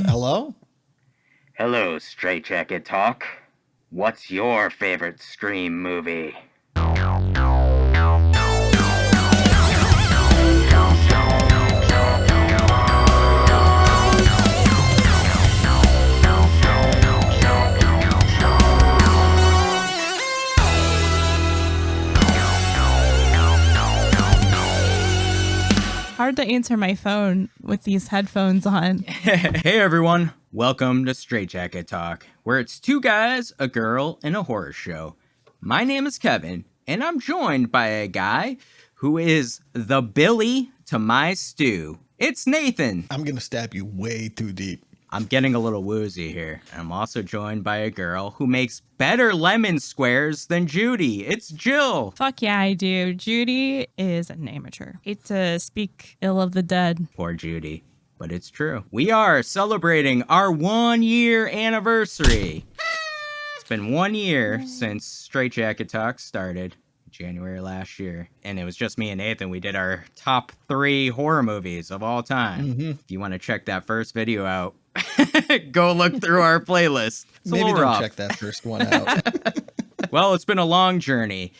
Hello? Hello, Straight Jacket Talk. What's your favorite Scream movie? Hard to answer my phone with these headphones on. Hey everyone, welcome to Straight Jacket Talk, where it's two guys, a girl, and a horror show. My name is Kevin, and I'm joined by a guy who is the Billy to my stew. It's Nathan. I'm gonna stab you way too deep. I'm getting a little woozy here. I'm also joined by a girl who makes better lemon squares than Judy. It's Jill. Fuck yeah, I do. Judy is an amateur. Hate to speak ill of the dead. Poor Judy, but it's true. We are celebrating our 1 year anniversary. It's been 1 year since Straight Jacket Talk started. January last year, and it was just me and Nathan. We did our top 3 horror movies of all time. If you want to check that first video out, go look through our playlist. It's Maybe don't rough. check that first one out. Well, it's been a long journey,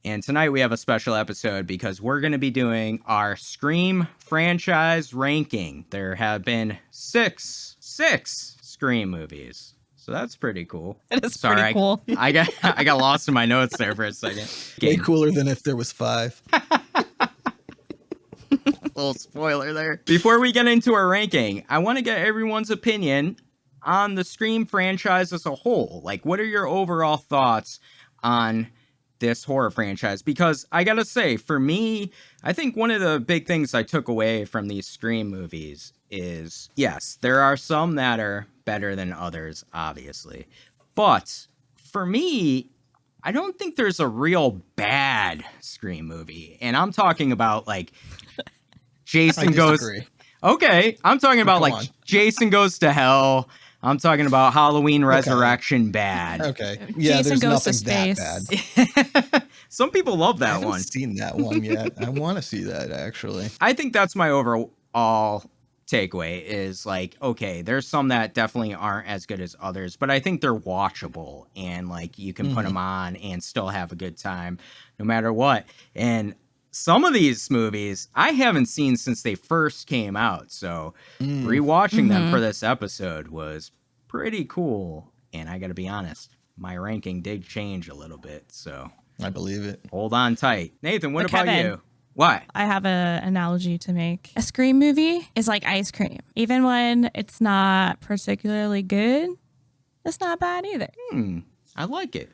and tonight we have a special episode because we're going to be doing our Scream franchise ranking. There have been six Scream movies. So that's pretty cool. It is pretty cool. I got lost in my notes there for a second. Way cooler than if there was 5. Little spoiler there. Before we get into our ranking, I want to get everyone's opinion on the Scream franchise as a whole. Like, what are your overall thoughts on this horror franchise? Because I gotta say, for me, I think one of the big things I took away from these Scream movies is, yes, there are some that are better than others, obviously. But for me, I don't think there's a real bad Scream movie. And I'm talking about, like, Jason Goes... Okay, I'm talking about, like, Jason Goes to Hell. I'm talking about Halloween Resurrection bad. Okay. Yeah, Jason there's Goes to nothing Space. that bad. Some people love I that haven't one. seen that one yet. I want to see that, actually. I think that's my overall takeaway is, like, okay, there's some that definitely aren't as good as others, but I think they're watchable and, like, you can put them on and still have a good time no matter what. And some of these movies I haven't seen since they first came out, so rewatching them for this episode was pretty cool. And I gotta be honest, my ranking did change a little bit, so I believe it. hold on tight. Nathan, what But about Kevin, you? What? I have an analogy to make. A Scream movie is like ice cream. Even when it's not particularly good, it's not bad either. I like it.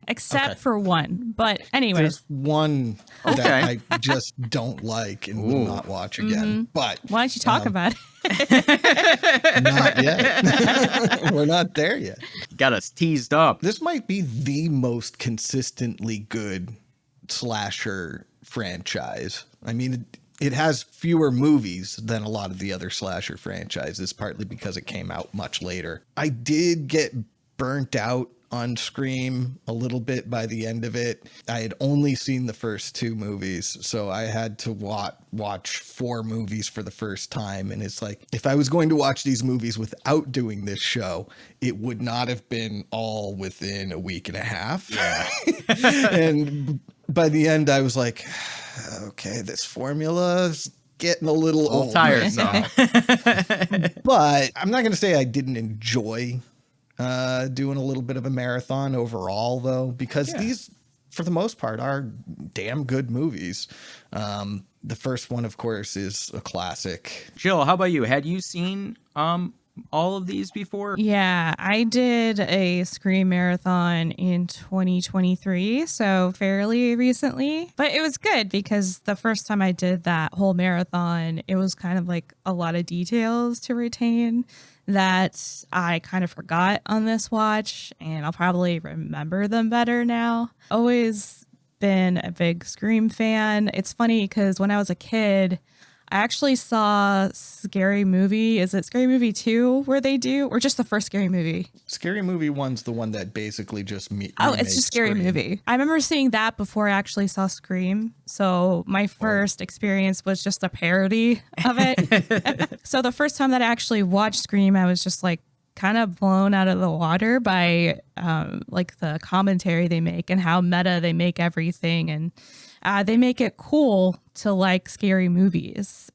Except for one. But anyways. There's one Okay. that I just don't like and will not watch again. But Why don't you talk about it? not yet. We're not there yet. Got us teased up. This might be the most consistently good slasher franchise. I mean, it has fewer movies than a lot of the other slasher franchises, partly because it came out much later. I did get burnt out on Scream a little bit by the end of it. I had only seen the first 2 movies, so I had to watch 4 movies for the first time. And it's like, if I was going to watch these movies without doing this show, it would not have been all within a week and a half. Yeah. And by the end, I was like, okay, this formula's getting a little old. Tiresome. But I'm not going to say I didn't enjoy doing a little bit of a marathon overall, though, because these, for the most part, are damn good movies. The first one, of course, is a classic. Jill, how about you? Had you seen all of these before? Yeah, I did a Scream marathon in 2023, so fairly recently. But it was good because the first time I did that whole marathon, it was kind of like a lot of details to retain that I kind of forgot on this watch, and I'll probably remember them better now. Always been a big Scream fan. It's funny because when I was a kid, I actually saw Scary Movie. Is it Scary Movie 2 where they do, or just the first Scary Movie? Scary Movie 1's the one that basically just Oh, it's just Scary Movie. I remember seeing that before I actually saw Scream. So my first experience was just a parody of it. So the first time that I actually watched Scream, I was just like kind of blown out of the water by like the commentary they make and how meta they make everything. And they make it cool to like scary movies,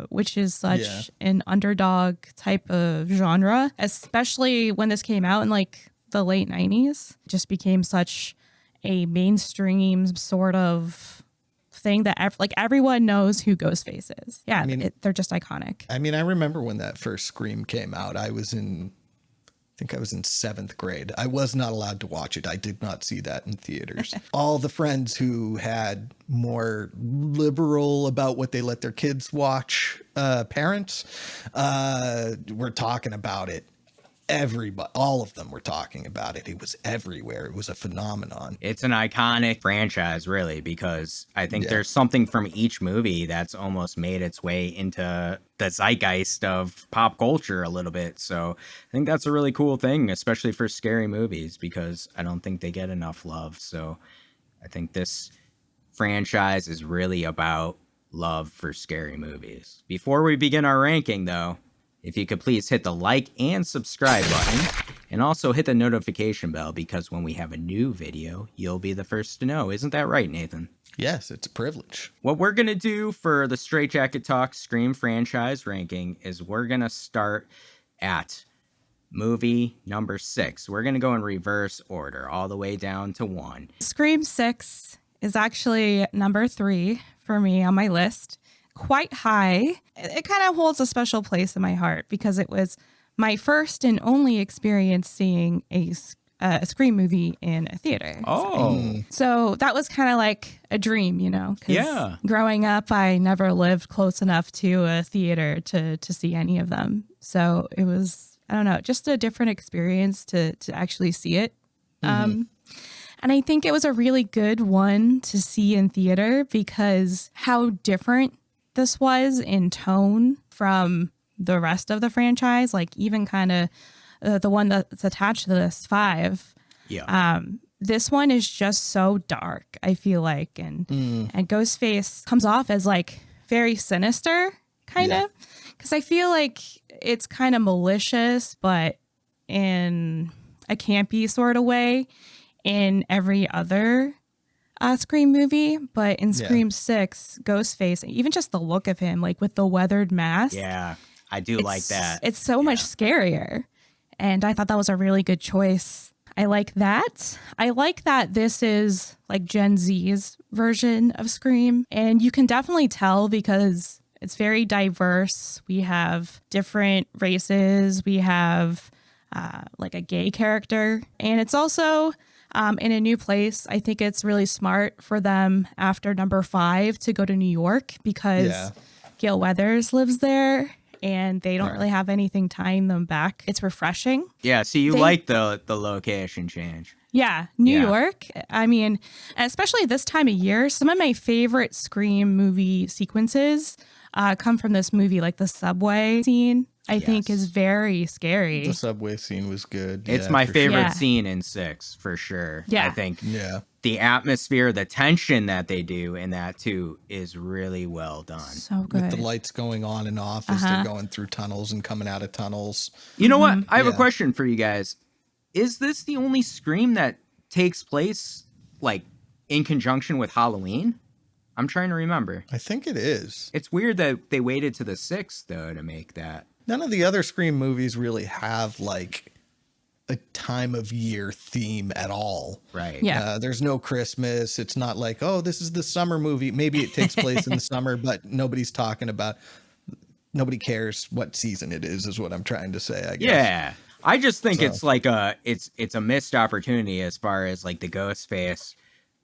which is such an underdog type of genre, especially when this came out in like the late 90s. It just became such a mainstream sort of thing that like everyone knows who Ghostface is. Yeah, I mean, they're just iconic. I mean, I remember when that first Scream came out, I think I was in 7th grade. I was not allowed to watch it. I did not see that in theaters. All the friends who had more liberal about what they let their kids watch, parents, were talking about it. Everybody, all of them were talking about it. It was everywhere. It was a phenomenon. It's an iconic franchise, really, because I think there's something from each movie that's almost made its way into the zeitgeist of pop culture a little bit. So I think that's a really cool thing, especially for scary movies, because I don't think they get enough love. So I think this franchise is really about love for scary movies. Before we begin our ranking, though, if you could please hit the like and subscribe button, and also hit the notification bell, because when we have a new video, you'll be the first to know. Isn't that right, Nathan? Yes, it's a privilege. What we're going to do for the Straight Jacket Talk Scream franchise ranking is we're going to start at movie number 6. We're going to go in reverse order all the way down to 1. Scream 6 is actually number 3 for me on my list. Quite high. It kind of holds a special place in my heart because it was my first and only experience seeing a Scream movie in a theater. Oh. So that was kind of like a dream, you know? 'Cause yeah. Growing up, I never lived close enough to a theater to see any of them. So it was, I don't know, just a different experience to actually see it. And I think it was a really good one to see in theater because how different this was in tone from the rest of the franchise, like even kind of the one that's attached to this 5. Yeah. This one is just so dark, I feel like, and Ghostface comes off as like very sinister, kind of, because I feel like it's kind of malicious, but in a campy sort of way in every other Scream movie, but in Scream 6, Ghostface, even just the look of him, like with the weathered mask. Yeah, I do like that. It's so much scarier. And I thought that was a really good choice. I like that. I like that this is like Gen Z's version of Scream. And you can definitely tell because it's very diverse. We have different races. We have like a gay character. And it's also in a new place. I think it's really smart for them after number 5 to go to New York because Gale Weathers lives there and they don't really have anything tying them back. It's refreshing. Yeah, so you like the location change. Yeah, New York. I mean, especially this time of year, some of my favorite Scream movie sequences come from this movie, like the subway scene. I think is very scary. The subway scene was good. It's my favorite scene in 6, for sure. Yeah. I think the atmosphere, the tension that they do in that too is really well done. So good. With the lights going on and off as they're going through tunnels and coming out of tunnels. You know what? I have a question for you guys. Is this the only Scream that takes place like in conjunction with Halloween? I'm trying to remember. I think it is. It's weird that they waited to the 6th though to make that. None of the other Scream movies really have like a time of year theme at all. Right. Yeah. There's no Christmas. It's not like, oh, this is the summer movie. Maybe it takes place in the summer, but nobody cares what season it is what I'm trying to say, I guess. Yeah. I just think it's like it's a missed opportunity as far as like the Ghostface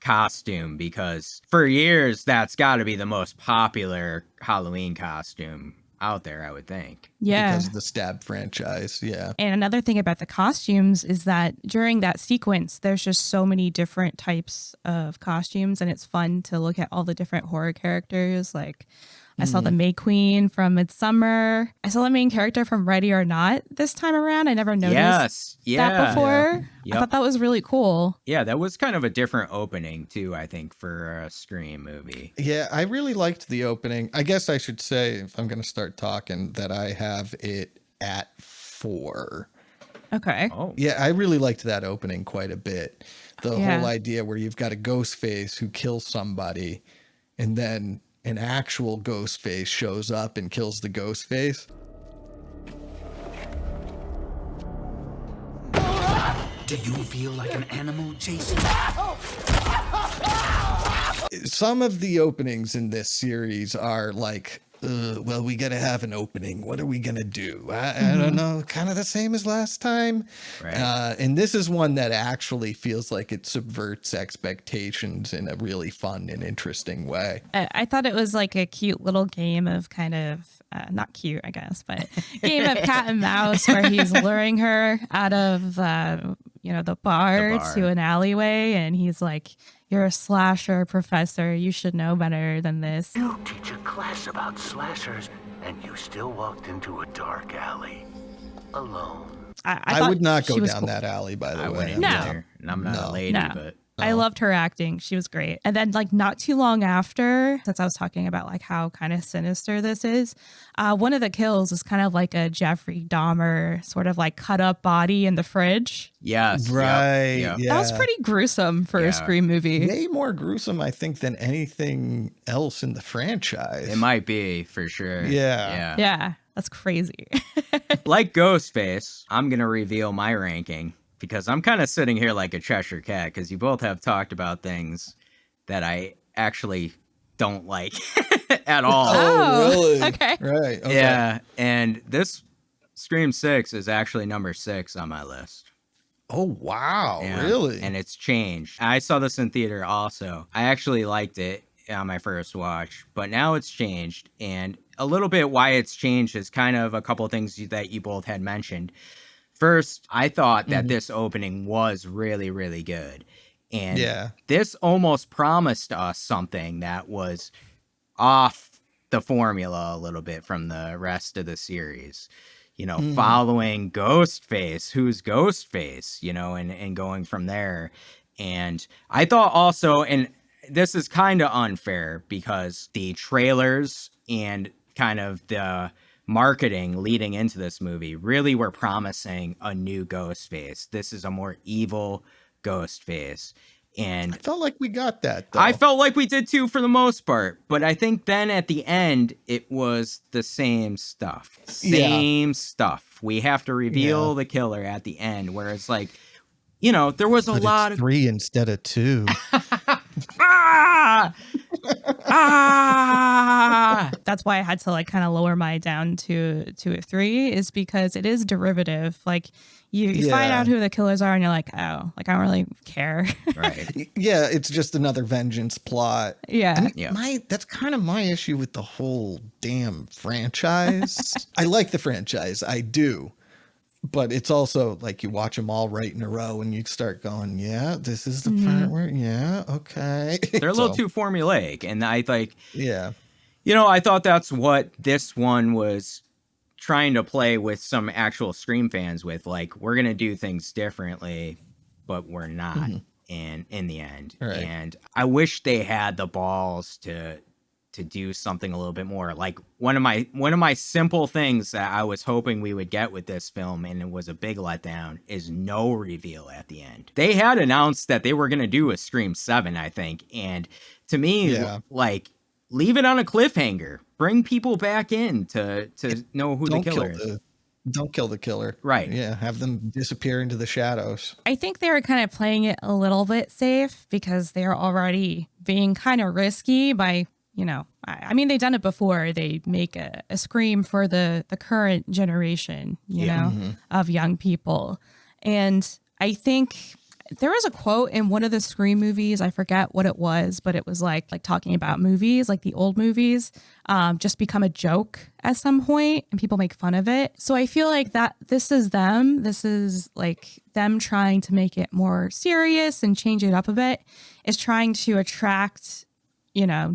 costume, because for years that's got to be the most popular Halloween costume out there, I would think. Yeah. Because of the Stab franchise. Yeah. And another thing about the costumes is that during that sequence, there's just so many different types of costumes, and it's fun to look at all the different horror characters. Like I saw the May Queen from Midsummer. I saw the main character from Ready or Not this time around. I never noticed that before. Yep. I thought that was really cool. Yeah, that was kind of a different opening too, I think, for a Scream movie. Yeah, I really liked the opening. I guess I should say, if I'm going to start talking, that I have it at 4. Okay. Oh. Yeah, I really liked that opening quite a bit. The whole idea where you've got a Ghostface who kills somebody, and then an actual Ghostface shows up and kills the Ghostface. Do you feel like an animal, Jason? Some of the openings in this series are like, well, we got to have an opening. What are we going to do? I don't know. Kind of the same as last time. Right. And this is one that actually feels like it subverts expectations in a really fun and interesting way. I thought it was like a cute little game of kind of, not cute, I guess, but game of cat and mouse where he's luring her out of, the bar to an alleyway. And he's like, you're a slasher professor. You should know better than this. You teach a class about slashers, and you still walked into a dark alley alone. I would not go down that alley, by the way. No. And I'm not a lady, but... I loved her acting. She was great. And then like not too long after, since I was talking about like how kind of sinister this is, one of the kills is kind of like a Jeffrey Dahmer sort of like cut up body in the fridge. Yes. Right. Yep. Yeah. That was pretty gruesome for a Scream movie. Way more gruesome, I think, than anything else in the franchise. It might be, for sure. Yeah. That's crazy. Like Ghostface, I'm going to reveal my ranking. Because I'm kind of sitting here like a Cheshire cat, because you both have talked about things that I actually don't like at all. Oh, really? Okay. Right. Okay. Yeah, and this Scream 6 is actually number 6 on my list. Oh, wow. Yeah, Really? And it's changed. I saw this in theater also. I actually liked it on my first watch, but now it's changed. And a little bit why it's changed is kind of a couple of things that you both had mentioned. First, I thought that this opening was really, really good. And this almost promised us something that was off the formula a little bit from the rest of the series. Following Ghostface, who's Ghostface, and going from there. And I thought also, and this is kind of unfair because the trailers and kind of the marketing leading into this movie really were promising a new Ghostface. This is a more evil Ghostface. And I felt like we got that, though. I felt like we did too for the most part. But I think then at the end, it was the same stuff. Same stuff. We have to reveal the killer at the end, where it's like, there was a lot of 3 instead of 2. That's why I had to like kind of lower my down to a 3, is because it is derivative. Like you find out who the killers are and you're like, oh, like I don't really care. Right. Yeah, it's just another vengeance plot. Yeah. And that's kind of my issue with the whole damn franchise. I like the franchise. I do. But it's also like you watch them all right in a row and you start going, this is the part where, okay. They're a little too formulaic. And I like, I thought that's what this one was trying to play with some actual Scream fans with. Like, we're going to do things differently, but we're not in the end. Right. And I wish they had the balls to do something a little bit more. Like one of my simple things that I was hoping we would get with this film, and it was a big letdown, is no reveal at the end. They had announced that they were going to do a Scream 7, I think. And to me, like, leave it on a cliffhanger. Bring people back in to know who the killer is. Don't kill the killer. Right. Yeah. Have them disappear into the shadows. I think they were kind of playing it a little bit safe because they're already being kind of risky by, I mean, they've done it before. They make a Scream for the current generation, of young people. And I think there was a quote in one of the Scream movies. I forget what it was, but it was like talking about movies, like the old movies, just become a joke at some point and people make fun of it. So I feel like that this is them. This is like them trying to make it more serious and change it up a bit. Is trying to attract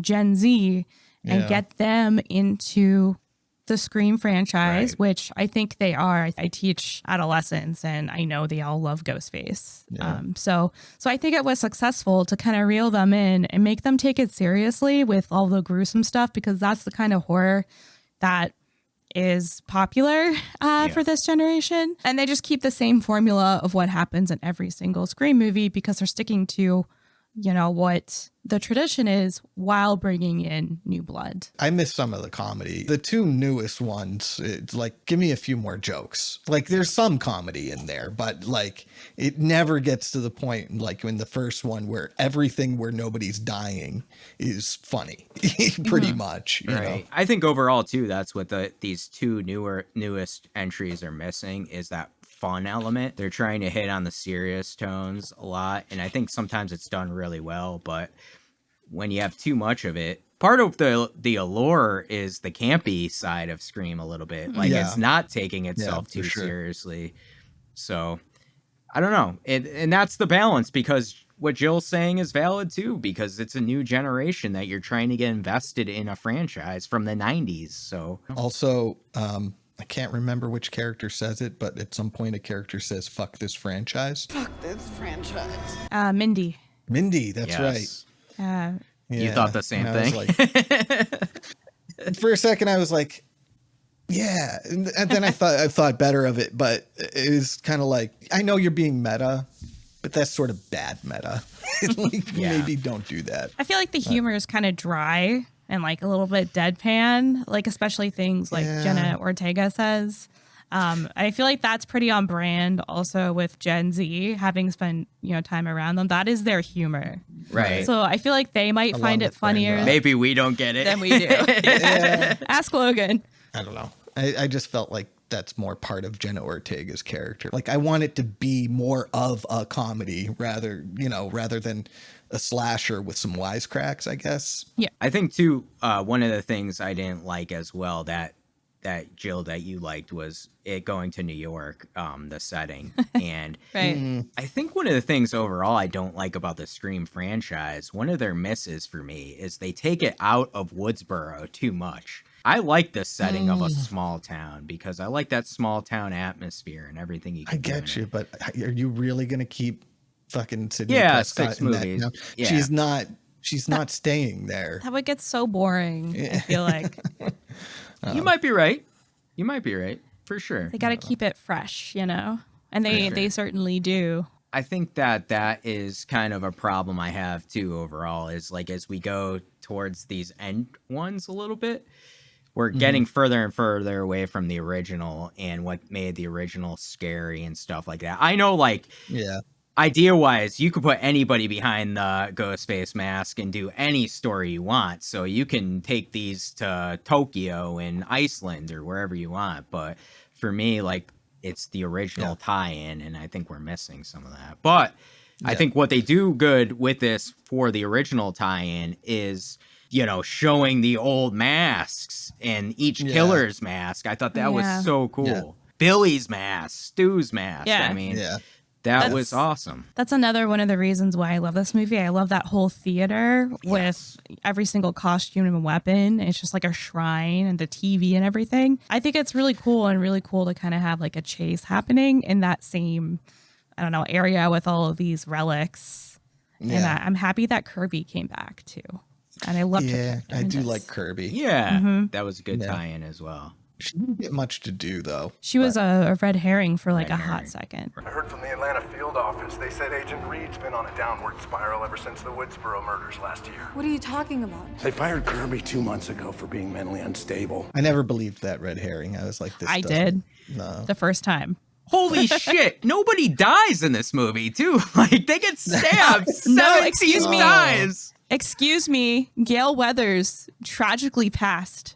Gen Z and get them into the Scream franchise, Right. which I think they are. I teach adolescents and I know they all love Ghostface. So I think it was successful to kind of reel them in and make them take it seriously with all the gruesome stuff, because that's the kind of horror that is popular for this generation. And they just keep the same formula of what happens in every single Scream movie because they're sticking to, what the tradition is while bringing in new blood. I miss some of the comedy. The two newest ones, it's like, give me a few more jokes. Like, there's some comedy in there, but like, it never gets to the point like in the first one where everything where nobody's dying is funny, pretty much. You know? I think overall too, that's what these two newest entries are missing, is that fun element. They're trying to hit on the serious tones a lot, and I think sometimes it's done really well, but when you have too much of it, part of the allure is the campy side of Scream a little bit. Like, it's not taking itself too seriously. So I don't know. And that's the balance, because what Jill's saying is valid too, because it's a new generation that you're trying to get invested in a franchise from the 90s. So also, I can't remember which character says it, but at some point a character says, fuck this franchise. Fuck this franchise. Mindy. Mindy, that's right. You thought the same And I thing? was like, for a second, I was like, yeah. And then I thought better of it, but it was kind of like, I know you're being meta, but that's sort of bad meta. Maybe don't do that. I feel like the humor is kind of dry and like a little bit deadpan, like especially things like Jenna Ortega says. I feel like that's pretty on brand also with Gen Z, having spent, time around them. That is their humor. Right. So I feel like they might find it funnier Maybe we don't get it. than we do. Ask Logan. I don't know. I just felt like that's more part of Jenna Ortega's character. Like, I want it to be more of a comedy rather than a slasher with some wisecracks, I guess. Yeah. I think too, one of the things I didn't like as well that Jill, that you liked, was it going to New York, the setting. And Right. I think one of the things overall I don't like about the Scream franchise, one of their misses for me, is they take it out of Woodsboro too much. I like the setting of a small town because I like that small town atmosphere and everything you can do. I get you, but are you really going to keep fucking Sidney Yeah, Prescott 6 in movies. that? Yeah. She's not staying there. That would get so boring, I feel like. You might be right. You might be right. For sure. They got to keep it fresh, And they certainly do. I think that is kind of a problem I have too overall, is like as we go towards these end ones a little bit, we're getting further and further away from the original and what made the original scary and stuff like that. I know, like, idea wise, you could put anybody behind the Ghostface mask and do any story you want. So you can take these to Tokyo and Iceland or wherever you want. But for me, like, it's the original tie-in, and I think we're missing some of that. But I think what they do good with this for the original tie-in is, showing the old masks and each killer's mask. I thought that was so cool. Yeah. Billy's mask, Stu's mask. Yeah. I mean, that was awesome. That's another one of the reasons why I love this movie. I love that whole theater with every single costume and weapon. It's just like a shrine, and the TV and everything. I think it's really cool to kind of have like a chase happening in that same, area with all of these relics. Yeah. And I'm happy that Kirby came back too. And I love I do like Kirby. Yeah, that was a good tie-in as well. She didn't get much to do, though. She was a red herring for like a hot second. I heard from the Atlanta field office. They said Agent Reed's been on a downward spiral ever since the Woodsboro murders last year. What are you talking about? They fired Kirby 2 months ago for being mentally unstable. I never believed that red herring. I was like, this I did. No. The first time. Holy shit. Nobody dies in this movie, too. Like, they get stabbed 17 times. Excuse me. Gale Weathers tragically passed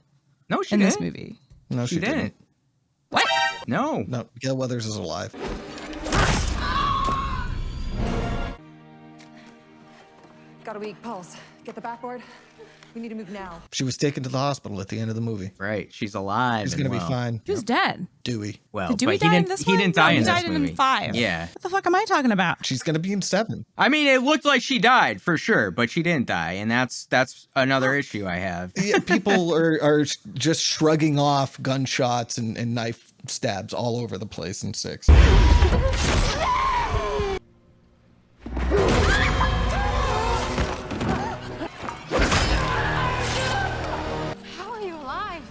in this movie. No, she didn't. What? No. Gale Weathers is alive. Got a weak pulse. Get the backboard. We need to move now. She was taken to the hospital at the end of the movie. Right. She's alive. She's going to be fine. Who's dead? Dewey. Well, Did Dewey but die in this he one? didn't die No, in he this died movie. in 5. Yeah. What the fuck am I talking about? She's going to be in 7. I mean, it looked like she died for sure, but she didn't die, and that's another issue I have. Yeah, people are just shrugging off gunshots and knife stabs all over the place in 6. How are you alive?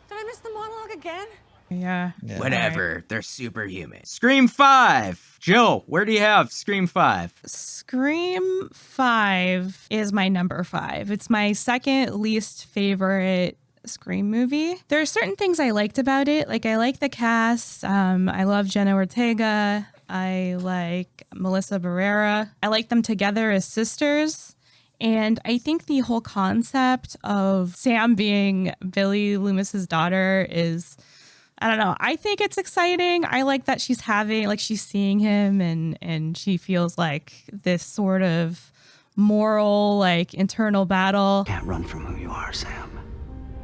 Did I miss the monologue again? Yeah. Whatever. They're superhuman. Scream 5. Jill, where do you have Scream 5? Scream 5 is my number 5. It's my second least favorite Scream movie. There are certain things I liked about it. Like, I like the cast. I love Jenna Ortega. I like Melissa Barrera. I like them together as sisters. And I think the whole concept of Sam being Billy Loomis's daughter is, I don't know. I think it's exciting. I like that she's seeing him and she feels like this sort of moral, like, internal battle. Can't run from who you are, Sam.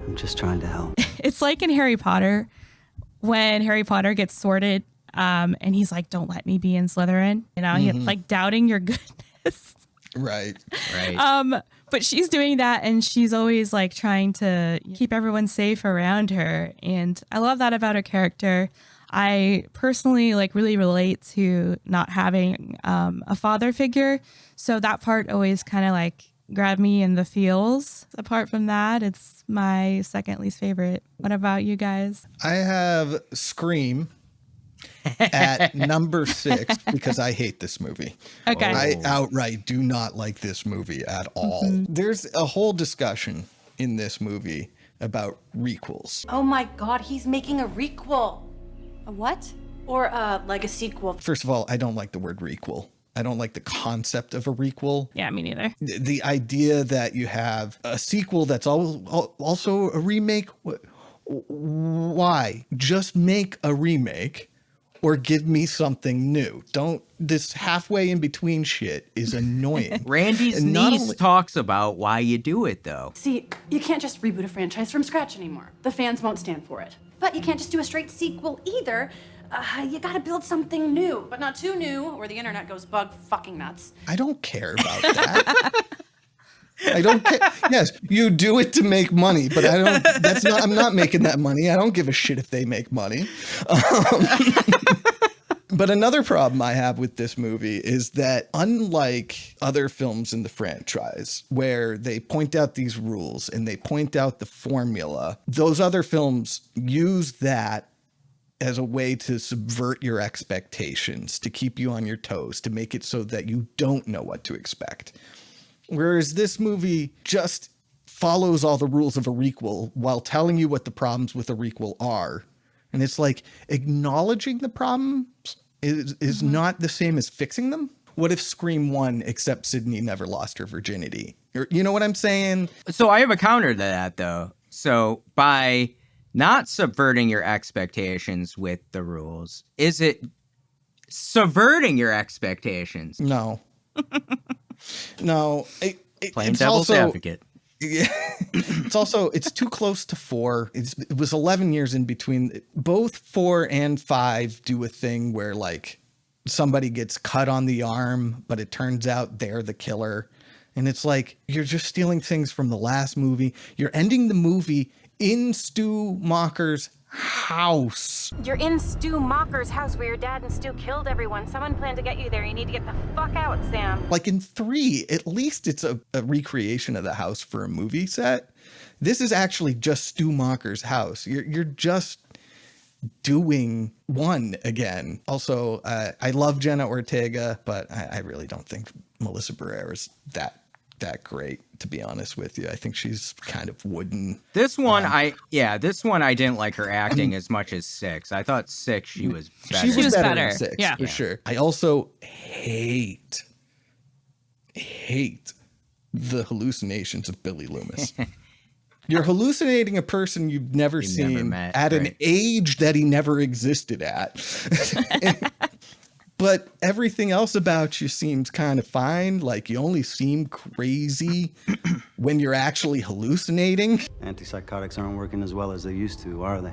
I'm just trying to help. It's like in Harry Potter, when Harry Potter gets sorted, and he's like, "Don't let me be in Slytherin." You know, he's like doubting your goodness. Right. But she's doing that, and she's always like trying to keep everyone safe around her, and I love that about her character. I personally like really relate to not having a father figure, so that part always kind of like grabbed me in the feels. Apart from that, it's my second least favorite. What about you guys? I have Scream at number 6 because I hate this movie. Okay. I outright do not like this movie at all. There's a whole discussion in this movie about requels. Oh my god, he's making a requel. A what? Or like a sequel. First of all, I don't like the word requel. I don't like the concept of a requel. Yeah, me neither. The idea that you have a sequel that's also a remake. Why? Just make a remake or give me something new. Don't, this halfway in between shit is annoying. Randy's niece talks about why you do it, though. See, you can't just reboot a franchise from scratch anymore. The fans won't stand for it. But you can't just do a straight sequel either. You gotta build something new, but not too new, or the internet goes bug fucking nuts. I don't care about that. I don't care. Yes, you do it to make money, but I'm not making that money. I don't give a shit if they make money. But another problem I have with this movie is that unlike other films in the franchise where they point out these rules and they point out the formula, those other films use that as a way to subvert your expectations, to keep you on your toes, to make it so that you don't know what to expect. Whereas this movie just follows all the rules of a requel while telling you what the problems with a requel are. And it's like acknowledging the problems is not the same as fixing them. What if Scream 1, except Sidney never lost her virginity? You know what I'm saying? So I have a counter to that, though. So by not subverting your expectations with the rules, is it subverting your expectations? No. No. Playing devil's advocate. Yeah. It's too close to 4. It was 11 years in between. Both 4 and 5 do a thing where like somebody gets cut on the arm, but it turns out they're the killer. And it's like, you're just stealing things from the last movie. You're ending the movie in Stu Macher's house. You're in Stu Macher's house where your dad and Stu killed everyone. Someone planned to get you there. You need to get the fuck out, Sam. Like in 3, at least it's a recreation of the house for a movie set. This is actually just Stu Macher's house. You're just doing 1 again. Also, I love Jenna Ortega, but I really don't think Melissa Barrera is that great, to be honest with you. I think she's kind of wooden. This one I didn't like her acting as much as 6. I thought 6 she was better. She was better in 6, yeah, for sure. I also hate the hallucinations of Billy Loomis. You're hallucinating a person you've never seen met, at an age that he never existed at. but everything else about you seems kind of fine. Like, you only seem crazy when you're actually hallucinating. Antipsychotics aren't working as well as they used to, are they?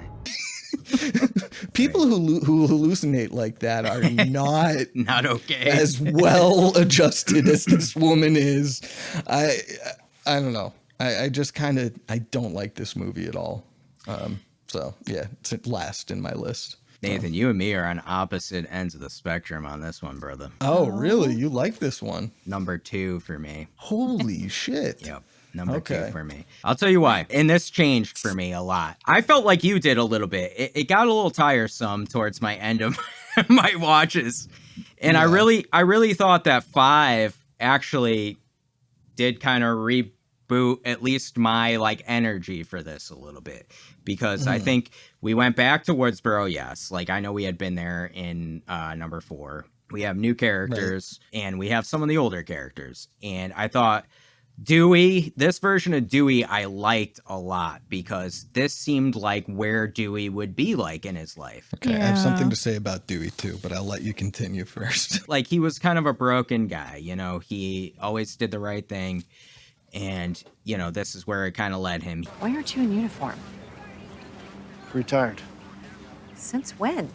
People who hallucinate like that are not okay, as well adjusted as this woman is. I don't know. I just kind of, I don't like this movie at all. So yeah, it's last in my list. Nathan, you and me are on opposite ends of the spectrum on this one, brother. Oh, really? You like this one? Number 2 for me. Holy shit. Yep. Number 2 for me. I'll tell you why. And this changed for me a lot. I felt like you did a little bit. It got a little tiresome towards my end of my watches. And I really thought that 5 actually did kind of reboot at least my like energy for this a little bit. Because I think we went back to Woodsboro, yes. Like, I know we had been there in number 4. We have new characters, and we have some of the older characters. And I thought Dewey, this version of Dewey, I liked a lot because this seemed like where Dewey would be like in his life. Okay, yeah. I have something to say about Dewey too, but I'll let you continue first. Like, he was kind of a broken guy, you know, he always did the right thing. And, you know, this is where it kind of led him. Why aren't you in uniform? Retired. Since when?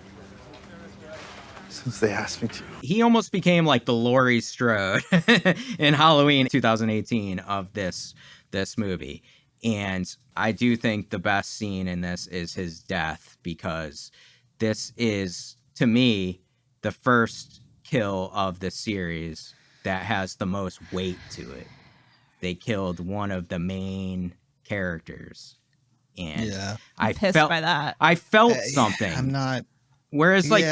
Since they asked me to. He almost became like the Laurie Strode in Halloween 2018 of this movie. And I do think the best scene in this is his death, because this is, to me, the first kill of the series that has the most weight to it. They killed one of the main characters. And I'm pissed by that. I felt something. I'm not. Whereas, like,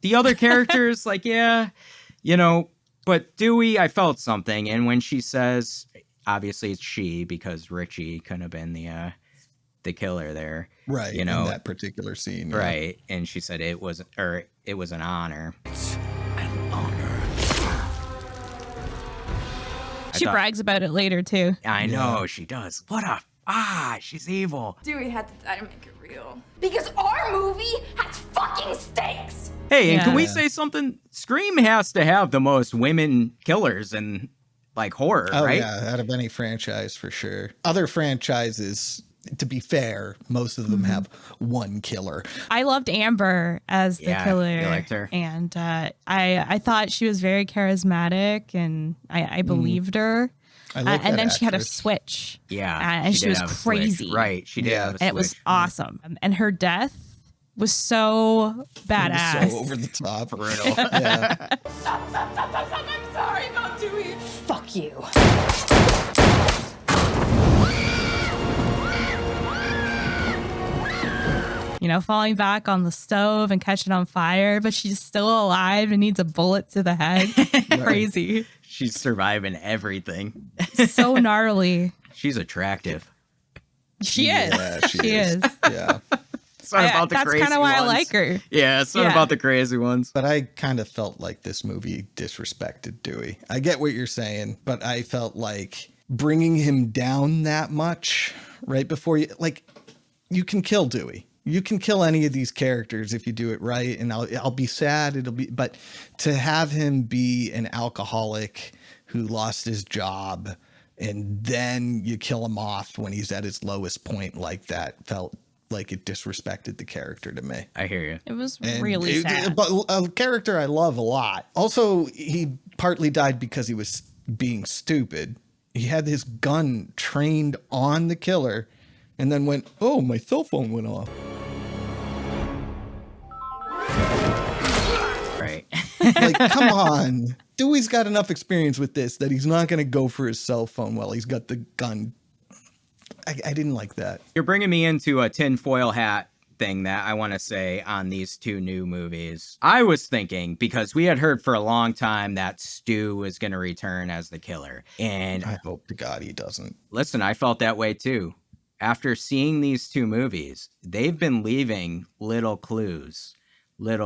the other characters, like, you know, but Dewey, I felt something. And when she says, obviously it's she, because Richie couldn't have been the killer there. Right. You know, in that particular scene. Right. And she said it was an honor. It's an honor. She brags about it later, too. I know, she does. She's evil. Dewey had to die to make it real. Because our movie has fucking stakes! Hey, and can we say something? Scream has to have the most women killers in, like, horror, right? Yeah, out of any franchise, for sure. Other franchises, to be fair, most of them have one killer. I loved Amber as the killer. You liked her. And I thought she was very charismatic, and I believed her. And then she had a switch. Yeah. And she was crazy. Right. She did have a switch. And it was awesome. And her death was so badass. It was so over the top. Brutal. Yeah. Stop. I'm sorry about Dewey. Fuck you. You know, falling back on the stove and catching on fire, but she's still alive and needs a bullet to the head. Crazy. She's surviving everything. So gnarly. She's attractive. She is. Yeah, she is. Yeah. It's not about the that's crazy kind of why ones. I like her. Yeah, it's not about the crazy ones. But I kind of felt like this movie disrespected Dewey. I get what you're saying, but I felt like bringing him down that much right before you can kill Dewey. You can kill any of these characters if you do it right, and I'll be sad. But to have him be an alcoholic who lost his job, and then you kill him off when he's at his lowest point like that, felt like it disrespected the character to me. I hear you. It was really sad. But a character I love a lot. Also, he partly died because he was being stupid. He had his gun trained on the killer, and then went, "Oh, my cell phone went off." Right. Like, come on. Dewey's got enough experience with this that he's not going to go for his cell phone while he's got the gun. I didn't like that. You're bringing me into a tinfoil hat thing that I want to say on these two new movies. I was thinking, because we had heard for a long time that Stu was going to return as the killer. And I hope to God he doesn't. Listen, I felt that way too. After seeing these two movies, they've been leaving little clues. I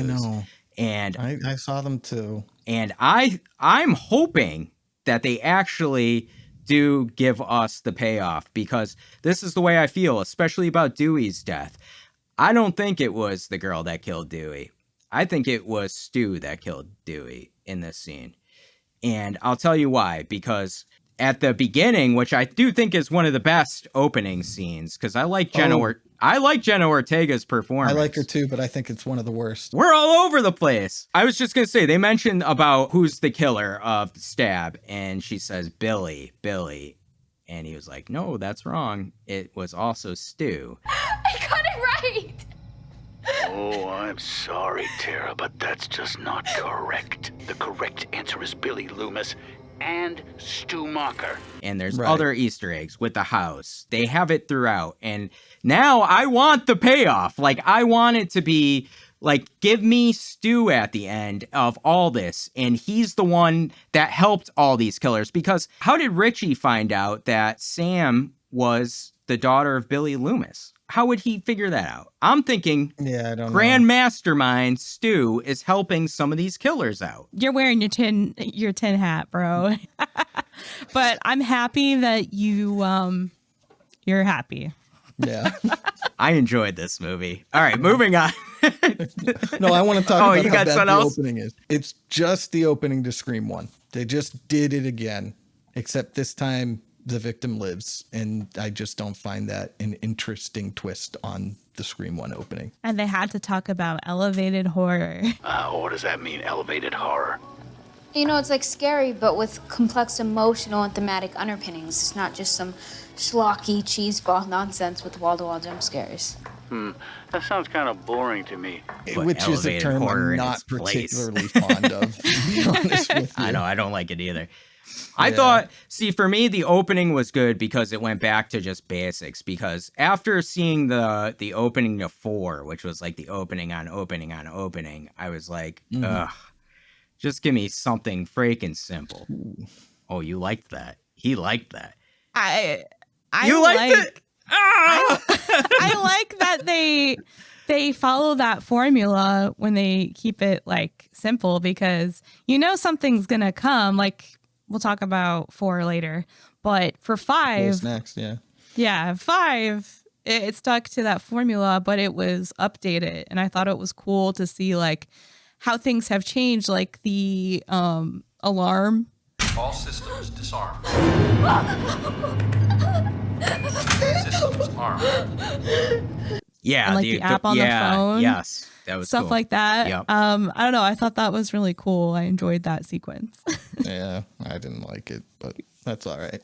know. And I saw them too. And I'm hoping that they actually do give us the payoff, because this is the way I feel, especially about Dewey's death. I don't think it was the girl that killed Dewey. I think it was Stu that killed Dewey in this scene. And I'll tell you why. Because at the beginning, which I do think is one of the best opening scenes, because I like Jenna Ortega's performance. I like her too, but I think it's one of the worst. We're all over the place. I was just going to say, they mentioned about who's the killer of the stab, and she says, Billy. And he was like, no, that's wrong. It was also Stu. I got it right! Oh, I'm sorry, Tara, but that's just not correct. The correct answer is Billy Loomis and Stu Macher. And there's other Easter eggs with the house. They have it throughout. And now I want the payoff. Like, I want it to be like, give me Stu at the end of all this. And he's the one that helped all these killers. Because how did Richie find out that Sam was the daughter of Billy Loomis? How would he figure that out? I'm thinking I don't Grand know. Mastermind Stu is helping some of these killers out. You're wearing your tin hat, bro. But I'm happy that you're happy. Yeah. I enjoyed this movie. All right, moving on. No, I want to talk about you how got bad something the else? opening is. It's just the opening to Scream 1. They just did it again, except this time the victim lives, and I just don't find that an interesting twist on the Scream 1 opening. And they had to talk about elevated horror. What does that mean, elevated horror? You know, it's like scary, but with complex emotional and thematic underpinnings. It's not just some schlocky cheeseball nonsense with wall-to-wall jump scares. That sounds kind of boring to me. Which is a term I'm not particularly fond of, to be honest with you. I know, I don't like it either. I thought, for me, the opening was good because it went back to just basics. Because after seeing the opening to 4, which was like the opening on opening on opening, I was like, ugh, just give me something freaking simple. Ooh. Oh, you liked that? He liked that. You liked it? I like that they follow that formula when they keep it like simple, because you know something's gonna come. Like, we'll talk about 4 later, but for 5, what's next? Yeah, 5, it stuck to that formula, but it was updated, and I thought it was cool to see like how things have changed, like the alarm. All systems disarmed. Systems armed. Yeah, and like the app on the phone. Yes, that was stuff cool. like that. Yep. I don't know. I thought that was really cool. I enjoyed that sequence. Yeah, I didn't like it, but that's all right.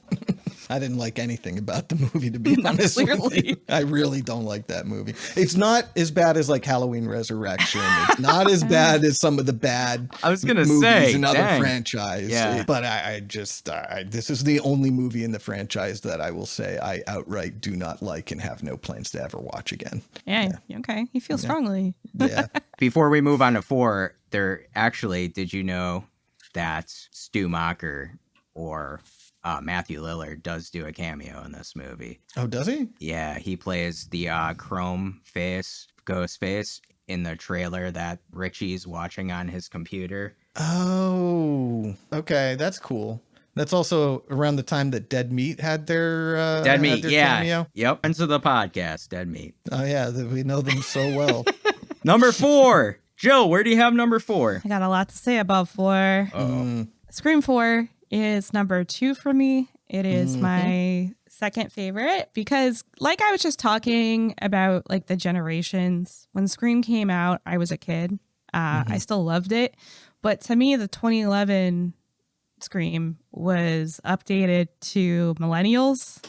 I didn't like anything about the movie, to be honest with you. I really don't like that movie. It's not as bad as like Halloween Resurrection. It's not as bad as some of the bad movies in other franchise. Yeah. But I just this is the only movie in the franchise that I will say I outright do not like and have no plans to ever watch again. Yeah. Okay. You feel strongly. Yeah. Before we move on to 4, did you know that Stu Macher or Matthew Lillard does do a cameo in this movie? Oh, does he? Yeah, he plays the chrome face, Ghostface, in the trailer that Richie's watching on his computer. Oh, okay. That's cool. That's also around the time that Dead Meat had their cameo. Yep. Into the podcast, Dead Meat. Oh, yeah. We know them so well. Number 4. Jill, where do you have number 4? I got a lot to say about 4. Scream 4 is number 2 for me. It is my second favorite because, like I was just talking about, like the generations. When Scream came out, I was a kid. I still loved it. But to me, the 2011 Scream was updated to millennials,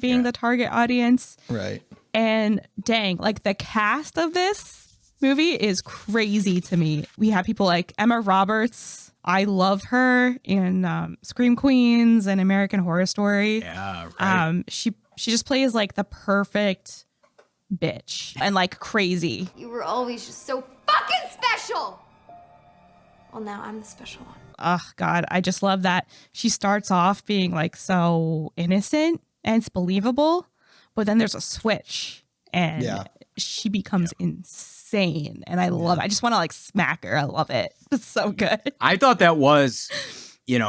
being the target audience. Right. And dang, like the cast of this movie is crazy to me. We have people like Emma Roberts. I love her in Scream Queens and American Horror Story. Yeah, right. She just plays like the perfect bitch and like crazy. You were always just so fucking special! Well, now I'm the special one. Oh, God. I just love that. She starts off being like so innocent and it's believable, but then there's a switch and she becomes insane. And I love it. I just want to like smack her. I love it. It's so good. I thought that was,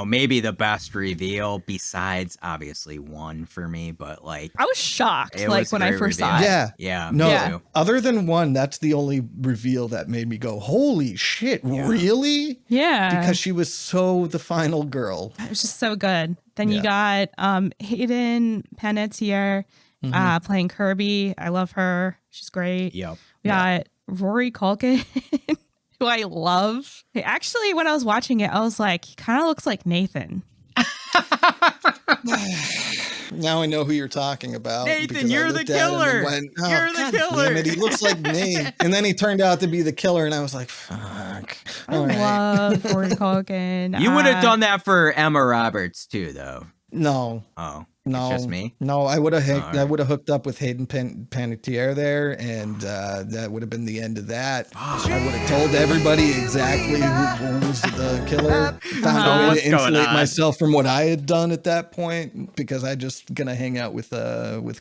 maybe the best reveal besides obviously one for me, but like I was shocked it like was a when I great first reveal. saw it. Yeah. Yeah. No, me too. other than one, that's the only reveal that made me go, holy shit, really? Yeah. Because she was so the final girl. It was just so good. Then you got Hayden Panettiere playing Kirby. I love her. She's great. Yep. We got Rory Culkin, who I love. Actually, when I was watching it, I was like, he kind of looks like Nathan. Now I know who you're talking about. Nathan, because I you're the looked at him and killer. went, oh, You're the God killer. damn it, he looks like me. And then he turned out to be the killer, and I was like, fuck. I All right. love Rory Culkin. You would have done that for Emma Roberts too, though. No. Oh, No, it's just me. No, I would have right. I would have hooked up with Hayden Panettiere there, and that would have been the end of that. I would have told everybody exactly who was the killer. Found a way What's to going insulate on? myself from what I had done at that point because I just gonna hang out with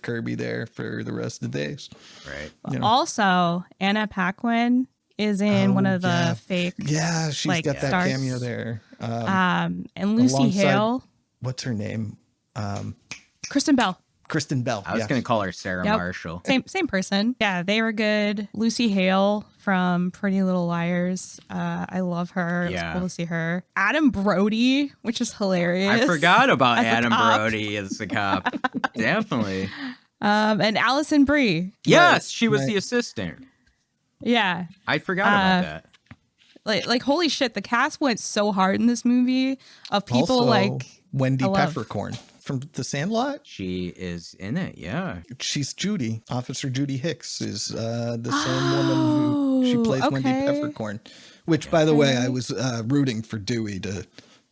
Kirby there for the rest of the days. Right. You know? Also, Anna Paquin is in one of the fake. Yeah, she's like, got that stars. cameo there. And Lucy alongside- Hale. What's her name? Kristen Bell. Kristen Bell. I was going to call her Sarah Yep. Marshall. Same person. Yeah, they were good. Lucy Hale from Pretty Little Liars. I love her. It was Yeah. cool to see her. Adam Brody, which is hilarious. I forgot about as a Adam cop. Brody as the cop. Definitely. And Allison Brie. Yes, she was right. the assistant. Yeah. I forgot about that. Like holy shit, the cast went so hard in this movie of people Also, like Wendy I love. Peppercorn from The Sandlot. She is in it, yeah. She's Judy. Officer Judy Hicks is the same woman who she plays Wendy okay. Peppercorn. Which, by the way, I was rooting for Dewey to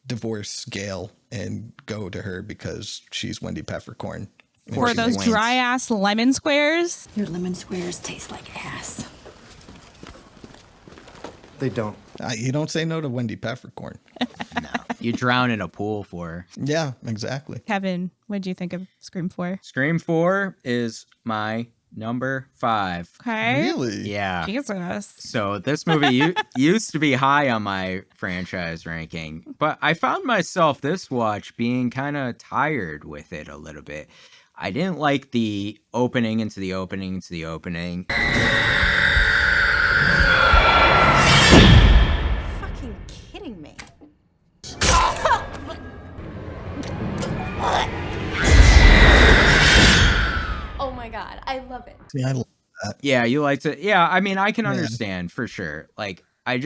divorce Gale and go to her because she's Wendy Peppercorn. And For she's those like, dry ass lemon squares. Your lemon squares taste like ass. They don't. You don't say no to Wendy Peppercorn. No. You drown in a pool for her. Yeah, exactly. Kevin, what do you think of Scream 4? Scream 4 is my number 5. Okay. Really? Yeah. Jesus. So this movie used to be high on my franchise ranking, but I found myself this watch being kind of tired with it a little bit. I didn't like the opening into the opening into the opening. Fucking kidding me. Oh my god, I love it. See, I love that. Yeah, you liked it. Yeah, I mean, I can understand for sure. Like, I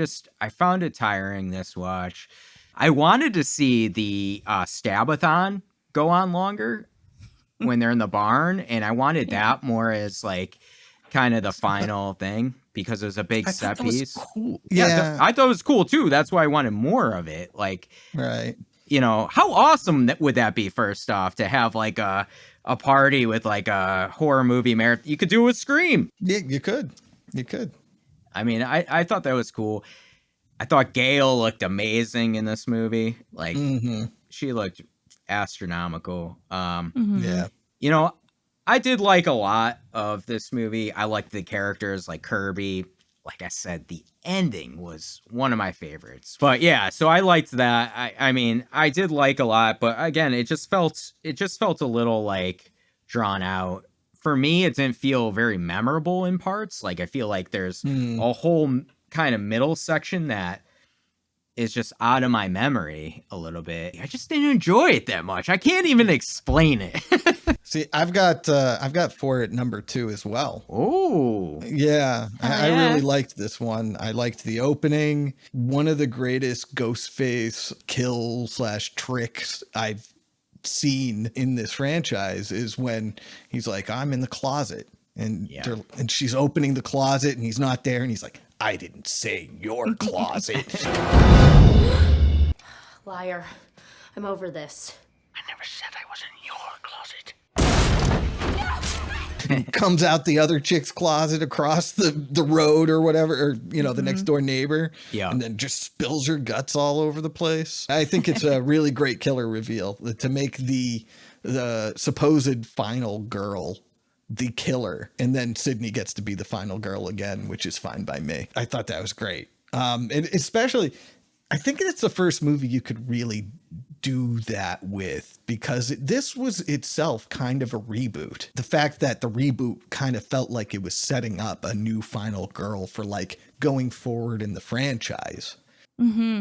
found it tiring this watch. I wanted to see the Stabathon go on longer when they're in the barn, and I wanted that more as like kind of the final thing because it was a big set piece. Cool. Yeah, I thought it was cool too. That's why I wanted more of it. Like, Right. you know, how awesome would that be? First off, to have like a party with like a horror movie marathon. You could do it with Scream. Yeah, you could. You could. I mean, I thought that was cool. I thought Gale looked amazing in this movie. Like, she looked astronomical. Yeah. You know, I did like a lot of this movie. I liked the characters like Kirby. Like I said, the ending was one of my favorites. But yeah, so I liked that. I mean, I did like a lot, but again, it just felt a little like drawn out. For me, it didn't feel very memorable in parts. Like I feel like there's a whole kind of middle section that is just out of my memory a little bit. I just didn't enjoy it that much. I can't even explain it. See, I've got 4 at number 2 as well. Oh, yeah. I really liked this one. I liked the opening. One of the greatest Ghostface kill/tricks I've seen in this franchise is when he's like, I'm in the closet, and she's opening the closet and he's not there, and he's like, I didn't say your closet. Liar. I'm over this. I never said I was in your closet. Comes out the other chick's closet across the road or whatever, or the next door neighbor, and then just spills her guts all over the place. I think it's a really great killer reveal to make the supposed final girl the killer, and then Sidney gets to be the final girl again, which is fine by me. I thought that was great. And especially I think it's the first movie you could really do that with, because this was itself kind of a reboot. The fact that the reboot kind of felt like it was setting up a new final girl for like going forward in the franchise.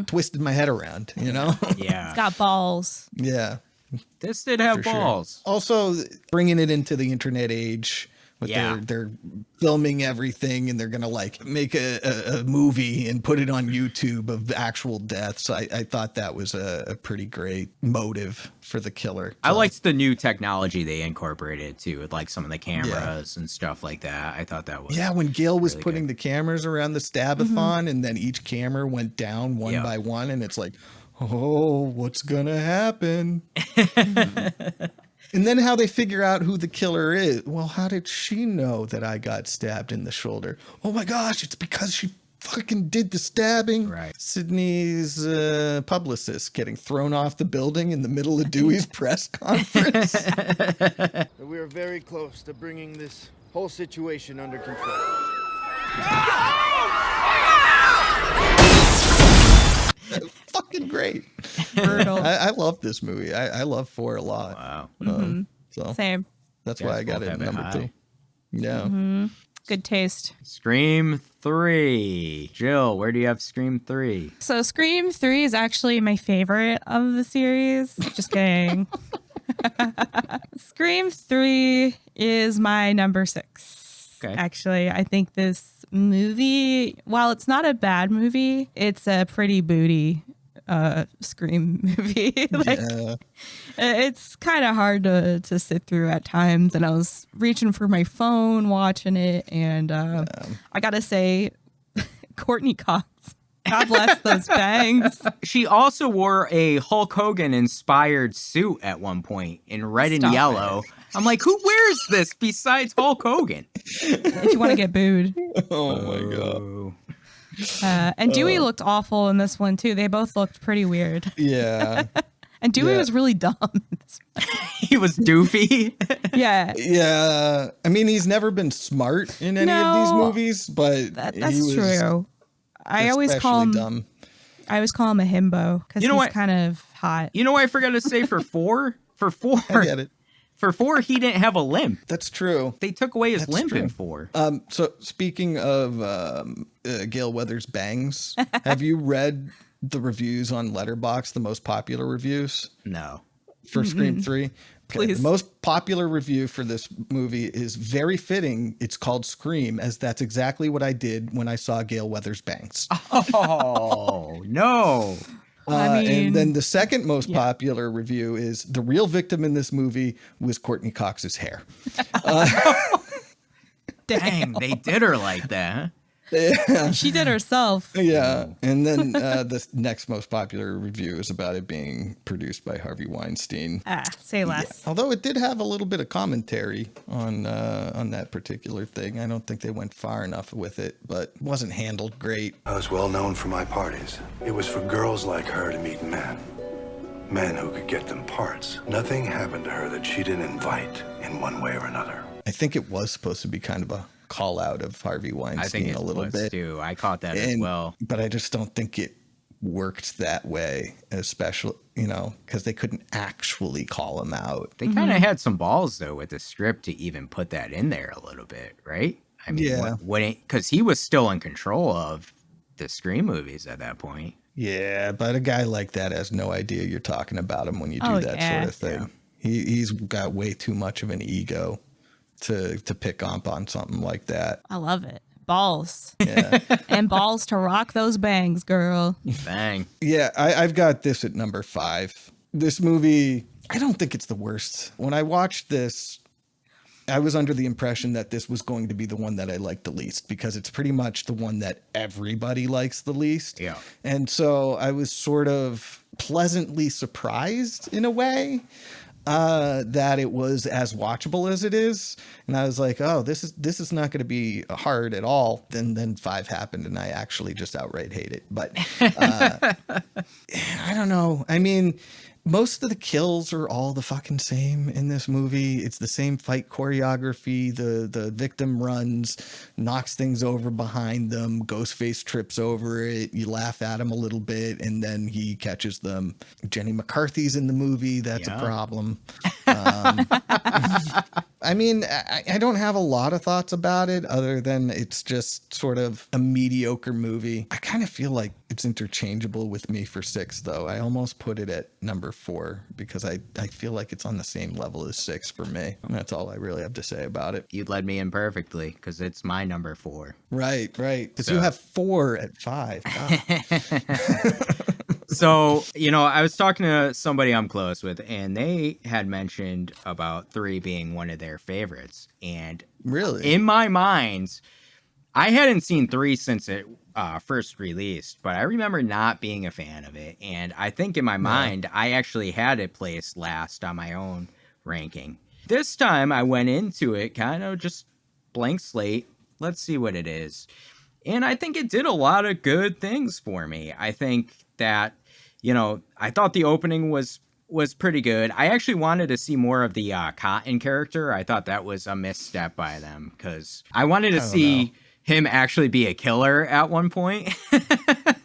Twisted my head around, you know? Yeah. It's got balls. Yeah. This did have balls. Sure. Also, bringing it into the internet age. But they're filming everything, and they're gonna like make a movie and put it on YouTube of actual deaths. I thought that was a pretty great motive for the killer. So. I liked the new technology they incorporated too, with like some of the cameras and stuff like that. I thought that was when Gale was really putting the cameras around the Stabathon, and then each camera went down one by one, and it's like, oh, what's gonna happen? And then how they figure out who the killer is. Well, how did she know that I got stabbed in the shoulder? Oh my gosh, it's because she fucking did the stabbing. Right. Sidney's publicist getting thrown off the building in the middle of Dewey's press conference. We are very close to bringing this whole situation under control. Fucking great. Brutal. I love this movie. I love 4 a lot. Wow. So Same. that's why I got it at number 2. Yeah. Good taste. Scream 3. Jill, where do you have Scream 3? So Scream 3 is actually my favorite of the series. Just kidding. Scream 3 is my number 6. Okay. Actually, I think this movie, while it's not a bad movie, it's a pretty booty Scream movie. It's kind of hard to sit through at times, and I was reaching for my phone watching it, and I gotta say, Courtney Cox, God bless those bangs. She also wore a Hulk Hogan inspired suit at one point in red and yellow. I'm like, who wears this besides Hulk Hogan? If you want to get booed. Oh my God. And Dewey looked awful in this one too. They both looked pretty weird. Yeah. And Dewey was really dumb. He was doofy. Yeah. Yeah. I mean, he's never been smart in any of these movies, but that's he was true. I always call him dumb. I always call him a himbo because he's kind of hot. You know what I forgot to say for 4? For 4. I get it. For 4, he didn't have a limp. That's true. They took away his limp in 4. So speaking of Gale Weathers' bangs, have you read the reviews on Letterboxd, the most popular reviews? No. For Scream 3? Okay. Please. The most popular review for this movie is very fitting. It's called Scream, as that's exactly what I did when I saw Gale Weathers' bangs. Oh, no. And then the second most popular review is the real victim in this movie was Courtney Cox's hair. Dang, they did her like that. Yeah. She did herself. Yeah. And then the next most popular review is about it being produced by Harvey Weinstein. Say less. Yeah. Although it did have a little bit of commentary on that particular thing. I don't think they went far enough with it, but it wasn't handled great. I was well known for my parties. It was for girls like her to meet men. Men who could get them parts. Nothing happened to her that she didn't invite in one way or another. I think it was supposed to be kind of a call out of Harvey Weinstein. I think it a little was bit too. I caught that as well. But I just don't think it worked that way, especially, because they couldn't actually call him out. They kind of had some balls, though, with the script to even put that in there a little bit, right? I mean, because he was still in control of the Scream movies at that point. Yeah, but a guy like that has no idea you're talking about him when you do that sort of thing. Yeah. He's got way too much of an ego to pick up on something like that. I love it. Balls. Yeah. And balls to rock those bangs, girl. Bang. Yeah, I've got this at number 5. This movie, I don't think it's the worst. When I watched this, I was under the impression that this was going to be the one that I liked the least, because it's pretty much the one that everybody likes the least. Yeah. And so I was sort of pleasantly surprised in a way. That it was as watchable as it is, and I was like, "Oh, this is not going to be hard at all." Then 5 happened, and I actually just outright hate it. But I don't know. I mean, most of the kills are all the fucking same in this movie. It's the same fight choreography. The victim runs, knocks things over behind them. Ghostface trips over it. You laugh at him a little bit, and then he catches them. Jenny McCarthy's in the movie. That's a problem. I mean, I don't have a lot of thoughts about it other than it's just sort of a mediocre movie. I kind of feel like it's interchangeable with me for 6, though. I almost put it at number 4 because I feel like it's on the same level as 6 for me. And that's all I really have to say about it. You led me in perfectly because it's my number 4. Right. Because you have 4 at 5. So, I was talking to somebody I'm close with, and they had mentioned about 3 being one of their favorites. And really, in my mind, I hadn't seen 3 since it first released, but I remember not being a fan of it. And I think in my mind, I actually had it placed last on my own ranking. This time I went into it kind of just blank slate. Let's see what it is. And I think it did a lot of good things for me. I think that, I thought the opening was pretty good. I actually wanted to see more of the Cotton character. I thought that was a misstep by them because I wanted to see him actually be a killer at one point.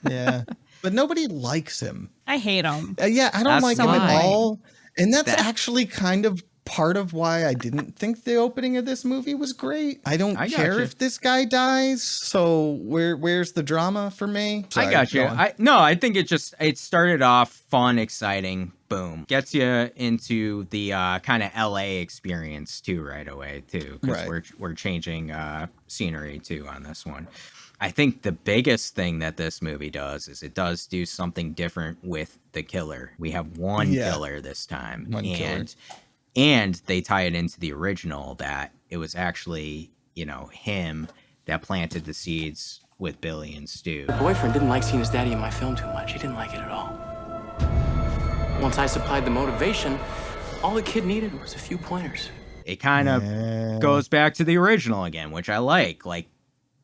Yeah. But nobody likes him. I hate him. Yeah, I don't like him at all. And that's That- actually kind of part of why I didn't think the opening of this movie was great. I don't care gotcha. if this guy dies. So where's the drama for me? Sorry, I got you. go on. I think it started off fun, exciting, boom. Gets you into the kind of LA experience too right away too. Because we're changing scenery too on this one. I think the biggest thing that this movie does is it does do something different with the killer. We have one killer this time. And they tie it into the original that it was actually, him that planted the seeds with Billy and Stu. My boyfriend didn't like seeing his daddy in my film too much. He didn't like it at all. Once I supplied the motivation, all the kid needed was a few pointers. It kind of goes back to the original again, which I like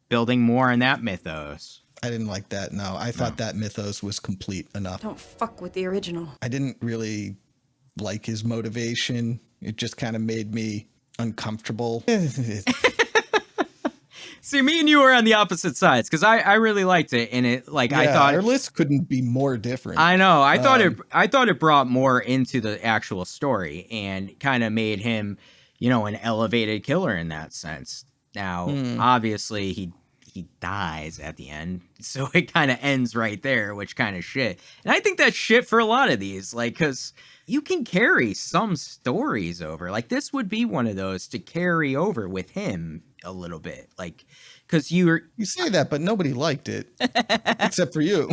building more on that mythos. I didn't like that. No, I thought that mythos was complete enough. Don't fuck with the original. I didn't really like his motivation. It just kind of made me uncomfortable. See, me and you were on the opposite sides because I really liked it, and it I thought our list couldn't be more different. I know. I thought it brought more into the actual story and kind of made him, an elevated killer in that sense. Now, obviously, he dies at the end, so it kind of ends right there, which kind of shit. And I think that's shit for a lot of these, because you can carry some stories over. This would be one of those to carry over with him a little bit, because you say that, but nobody liked it except for you.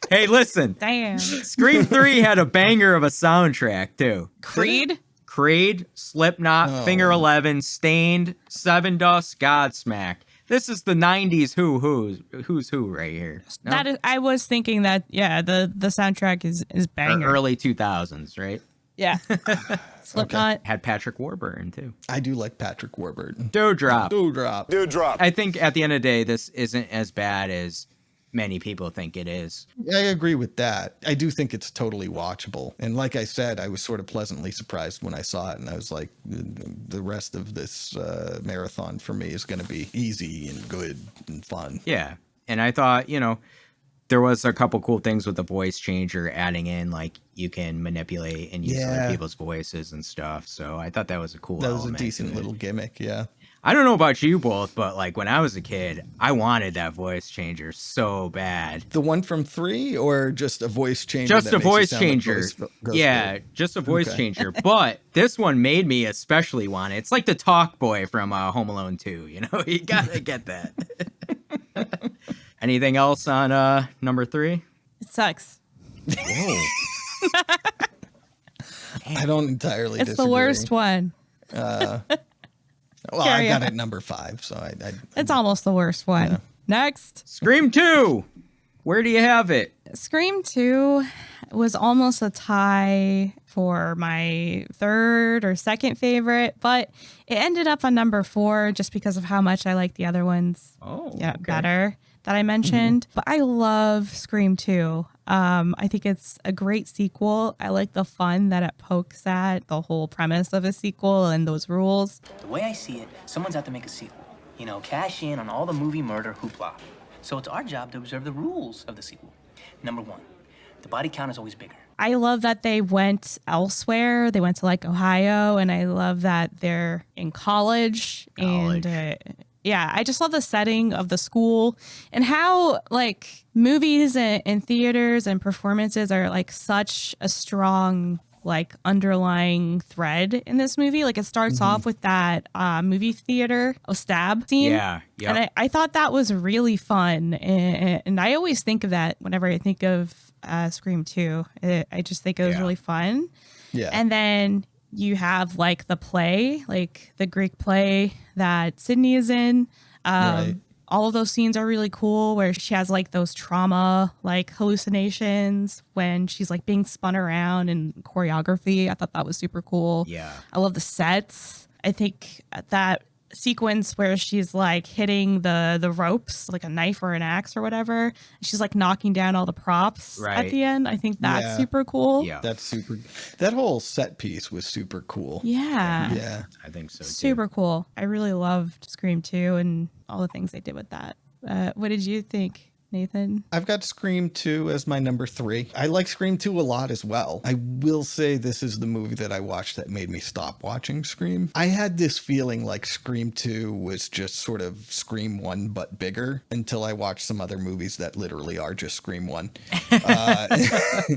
Hey, listen. Damn. Scream 3 had a banger of a soundtrack too. Creed, Slipknot, Finger 11, Stained, Seven Dust, Godsmack. This is the 90s who's who right here. No? That is, I was thinking that, the soundtrack is banger. Or early 2000s, right? Yeah. Slipknot. Had Patrick Warburton too. I do like Patrick Warburton. Dewdrop. Dewdrop. I think at the end of the day, this isn't as bad as many people think it is. I agree with that. I do think it's totally watchable. And like I said, I was sort of pleasantly surprised when I saw it. And I was like, the rest of this marathon for me is going to be easy and good and fun. Yeah. And I thought, there was a couple cool things with the voice changer adding in, you can manipulate and use other people's voices and stuff. So I thought that was a cool element. That was a decent little gimmick, yeah. I don't know about you both, but when I was a kid, I wanted that voice changer so bad. The one from 3 or just a voice changer? Just a voice changer. Just a voice changer. But this one made me especially want it. It's like the talk boy from Home Alone 2, You gotta get that. Anything else on number 3? It sucks. Whoa. I don't entirely disagree. It's the worst one. Well, I got it at number 5, so it's almost the worst one. Yeah. Next. Scream 2. Where do you have it? Scream 2 was almost a tie for my third or second favorite, but it ended up on number 4 just because of how much I like the other ones okay. better. that I mentioned, but I love Scream 2. I think it's a great sequel. I like the fun that it pokes at, the whole premise of a sequel and those rules. The way I see it, someone's out to make a sequel. You know, cash in on all the movie murder hoopla. So it's our job to observe the rules of the sequel. Number 1, the body count is always bigger. I love that they went elsewhere. They went to like Ohio, and I love that they're in college. And yeah, I just love the setting of the school and how like movies and theaters and performances are like such a strong like underlying thread in this movie. Like it starts off with that movie theater, a stab scene. Yeah. Yep. And I thought that was really fun. And I always think of that whenever I think of Scream 2. I just think it was really fun. Yeah. And then you have like the play, like the Greek play that Sidney is in. Right. All of those scenes are really cool where she has like those trauma like hallucinations when she's like being spun around and choreography. I thought that was super cool. Yeah. I love the sets. I think that sequence where she's like hitting the ropes like a knife or an axe or whatever, she's like knocking down all the props at the end. I think that's super cool. Yeah. That's super. That whole set piece was super cool. Yeah. I think so too. Super cool. I really loved Scream 2 and all the things they did with that. What did you think, Nathan? I've got Scream 2 as my number 3. I like Scream 2 a lot as well. I will say this is the movie that I watched that made me stop watching Scream. I had this feeling like Scream 2 was just sort of Scream 1 but bigger until I watched some other movies that literally are just Scream 1.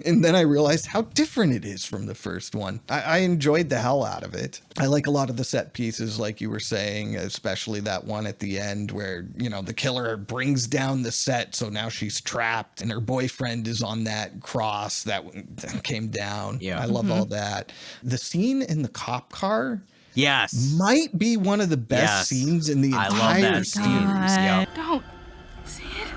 And then I realized how different it is from the first one. I enjoyed the hell out of it. I like a lot of the set pieces, like you were saying, especially that one at the end where, you know, the killer brings down the set so now she's trapped and her boyfriend is on that cross that came down. Yeah. I love all that. The scene in the cop car might be one of the best scenes in the entire series. Yep. Don't see it.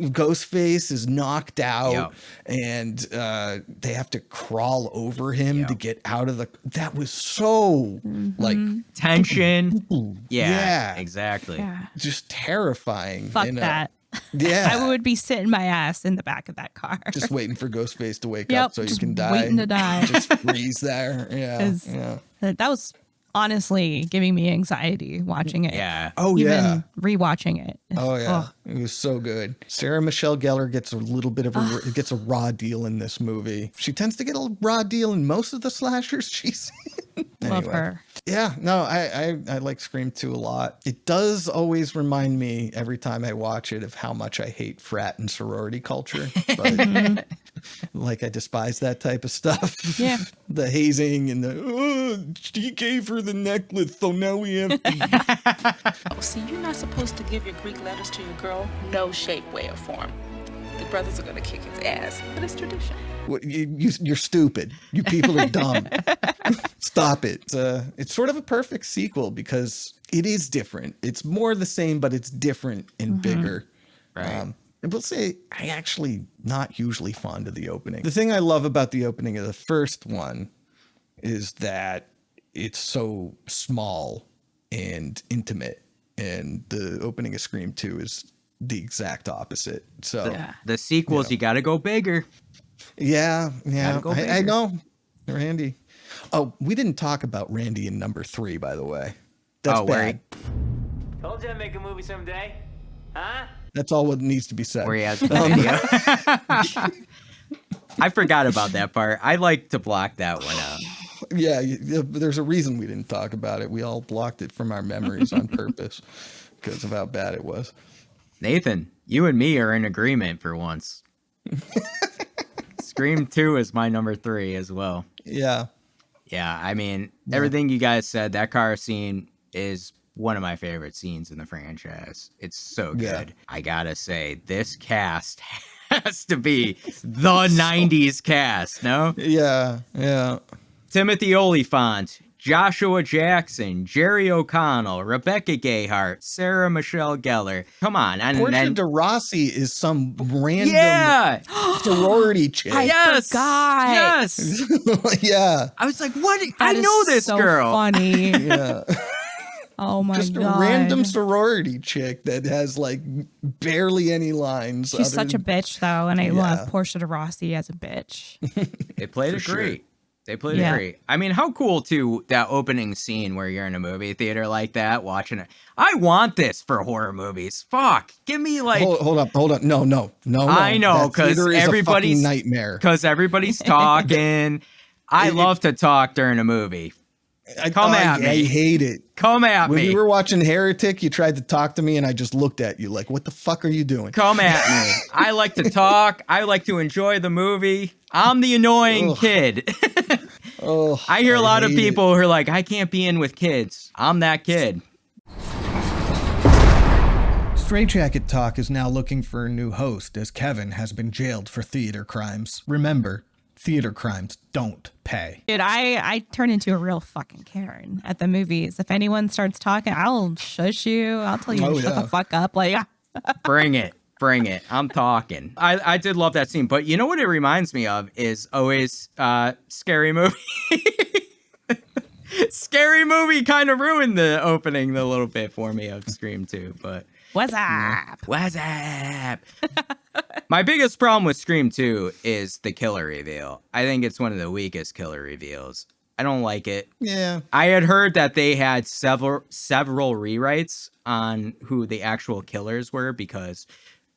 Ghostface is knocked out and they have to crawl over him to get out of the. That was so like tension. Yeah, exactly. Yeah. Just terrifying. Fuck that. Yeah. I would be sitting my ass in the back of that car. Just waiting for Ghostface to wake Yep, up so you just can die. waiting to die. Just freeze there. Yeah. 'Cause that was honestly giving me anxiety watching it. Yeah. Oh, Even yeah. rewatching it. Oh yeah, it was so good. Sarah Michelle Gellar gets a little bit of gets a raw deal in this movie. She tends to get a raw deal in most of the slashers she's in. Love her. Yeah, no, I like Scream 2 a lot. It does always remind me every time I watch it of how much I hate frat and sorority culture. But like I despise that type of stuff. Yeah. The hazing and he gave her the necklace, so now we have to. Oh, see, you're not supposed to give your Greek letters to your girl. No shape, way, or form. The brothers are gonna kick his ass, but it's tradition. What, you're stupid. You people are dumb. Stop it. It's sort of a perfect sequel because it is different. It's more the same, but it's different and bigger. Right. And we'll say I actually not hugely fond of the opening. The thing I love about the opening of the first one is that it's so small and intimate, and the opening of Scream 2 is the exact opposite. So the sequels, you got to go bigger. Yeah, Go I bigger. know, Randy. Oh, we didn't talk about Randy in number 3, by the way. That's bad. Told you I'd make a movie someday. Huh? That's all what needs to be said. Where he has the video. I forgot about that part. I like to block that one out. Yeah, there's a reason we didn't talk about it. We all blocked it from our memories on purpose because of how bad it was. Nathan, you and me are in agreement for once. Scream 2 is my number 3 as well. Yeah. Yeah, I mean, everything you guys said, that car scene is one of my favorite scenes in the franchise. It's so good. Yeah. I gotta say, this cast has to be the 90s cast, no? Yeah. Timothy Olyphant, Joshua Jackson, Jerry O'Connell, Rebecca Gayheart, Sarah Michelle Gellar. Come on. And Portia then de Rossi is some random sorority chick. I forgot. Yes. Yeah. I was like, what? That I is know this so girl. funny. Yeah. Oh my Just god. a random sorority chick that has like barely any lines. She's such a bitch though, and I love Portia de Rossi as a bitch. They played it sure. great. They played it great. I mean, how cool too, that opening scene where you're in a movie theater like that, watching it. I want this for horror movies. Fuck. Give me like hold up. No. I know, because everybody's nightmare. Because everybody's talking. I love to talk during a movie. Come at me. I hate it. Come at when me. When we were watching Heretic, you tried to talk to me and I just looked at you like, what the fuck are you doing? Come at me. I like to talk. I like to enjoy the movie. I'm the annoying kid. I hear a lot of people who are like, I can't be in with kids. I'm that kid. Stray Jacket Talk is now looking for a new host as Kevin has been jailed for theater crimes. Remember, theater crimes don't pay. Dude, I turn into a real fucking Karen at the movies. If anyone starts talking, I'll shush you. I'll tell you to shut the fuck up. Like, Bring it. Bring it. I'm talking. I did love that scene, but you know what it reminds me of is always Scary Movie. Scary Movie kind of ruined the opening a little bit for me of Scream 2, but what's up? What's up? My biggest problem with Scream 2 is the killer reveal. I think it's one of the weakest killer reveals. I don't like it. Yeah. I had heard that they had several rewrites on who the actual killers were because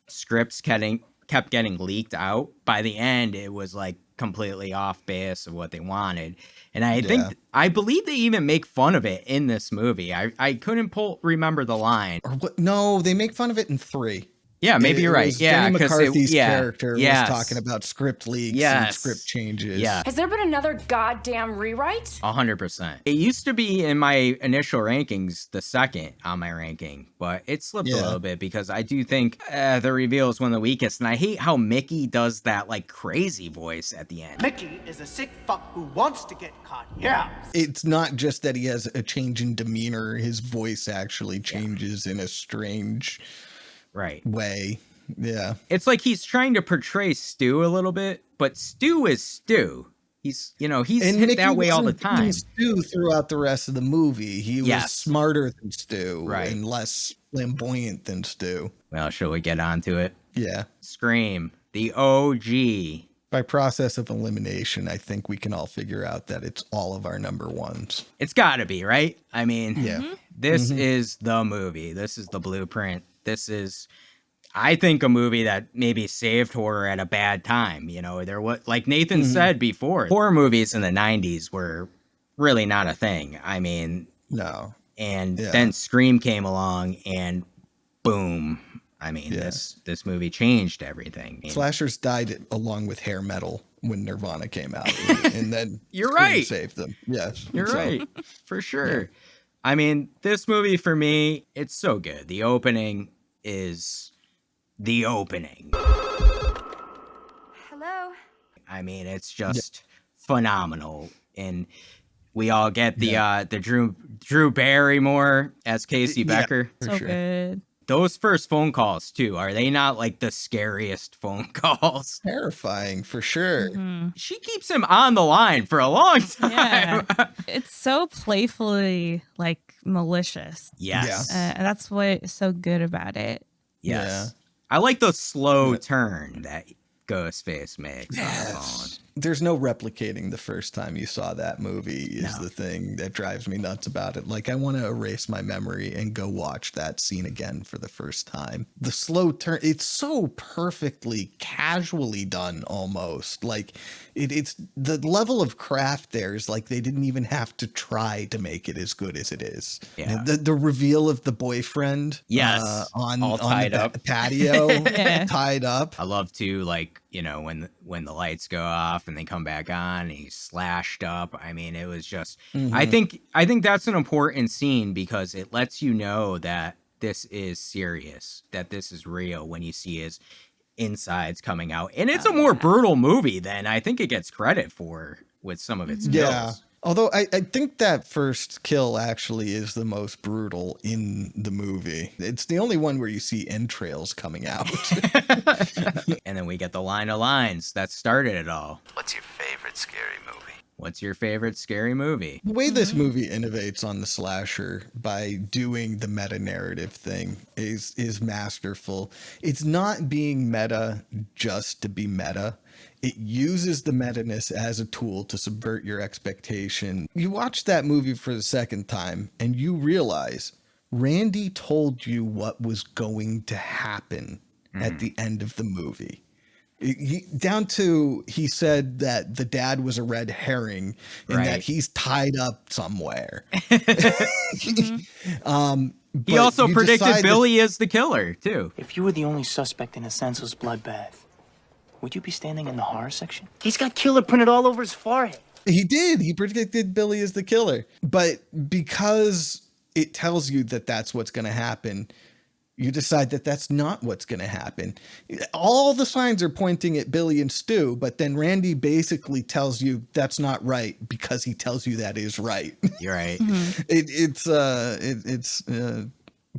scripts kept getting leaked out. By the end, it was like completely off base of what they wanted. And I believe they even make fun of it in this movie. I couldn't remember the line. No, they make fun of it in 3. Yeah, maybe you're right. Yeah, Jenny because McCarthy's character was talking about script leaks and script changes. Yeah. Has there been another goddamn rewrite? 100%. It used to be in my initial rankings, the second on my ranking, but it slipped a little bit because I do think the reveal is one of the weakest. And I hate how Mickey does that like crazy voice at the end. Mickey is a sick fuck who wants to get caught. Yeah. It's not just that he has a change in demeanor. His voice actually changes in a strange way. Yeah. It's like he's trying to portray Stu a little bit, but Stu is Stu. He's hit that way all the time. Stu throughout the rest of the movie. He was smarter than Stu and less flamboyant than Stu. Well, shall we get on to it? Yeah. Scream, the OG. By process of elimination, I think we can all figure out that it's all of our number ones. It's got to be, right? I mean, this is the movie. This is the blueprint. This is, I think, a movie that maybe saved horror at a bad time. You know, there was, like Nathan said before, horror movies in the 90s were really not a thing. I mean, no. And then Scream came along and boom. I mean, this movie changed everything. Slashers died along with hair metal when Nirvana came out. And then You're Scream right. saved them. Yes. You're right. For sure. Yeah. I mean, this movie for me, it's so good. The opening is the opening. Hello? I mean, it's just phenomenal. And we all get the Drew Barrymore as Casey Becker. So good. Those first phone calls, too, are they not like the scariest phone calls? Terrifying, for sure. Mm-hmm. She keeps him on the line for a long time. Yeah. It's so playfully, like, malicious. Yes. That's what's so good about it. Yes. Yeah. I like the slow turn that Ghostface makes on the phone. There's no replicating the first time you saw that movie is the thing that drives me nuts about it. Like, I want to erase my memory and go watch that scene again for the first time. The slow turn, it's so perfectly casually done almost. Like, it's the level of craft there is like they didn't even have to try to make it as good as it is. Yeah. The reveal of the boyfriend on the patio, tied up. I love to, like, you know, when the lights go off and they come back on and he's slashed up. I mean, it was just, I think that's an important scene because it lets you know that this is serious, that this is real when you see his insides coming out. And it's a more brutal movie than I think it gets credit for with some of its kills. Although I think that first kill actually is the most brutal in the movie. It's the only one where you see entrails coming out. And then we get the line of lines that started it all. What's your favorite scary movie? What's your favorite scary movie? The way this movie innovates on the slasher by doing the meta-narrative thing is masterful. It's not being meta just to be meta. It uses the meta-ness as a tool to subvert your expectation. You watch that movie for the second time and you realize Randy told you what was going to happen at the end of the movie. He said that the dad was a red herring and that he's tied up somewhere. He also predicted Billy is the killer, too. If you were the only suspect in a senseless bloodbath, would you be standing in the horror section? He's got killer printed all over his forehead. He did. He predicted Billy is the killer. But because it tells you that that's what's going to happen, you decide that that's not what's going to happen. All the signs are pointing at Billy and Stu, but then Randy basically tells you that's not right because he tells you that is right. You're right. It's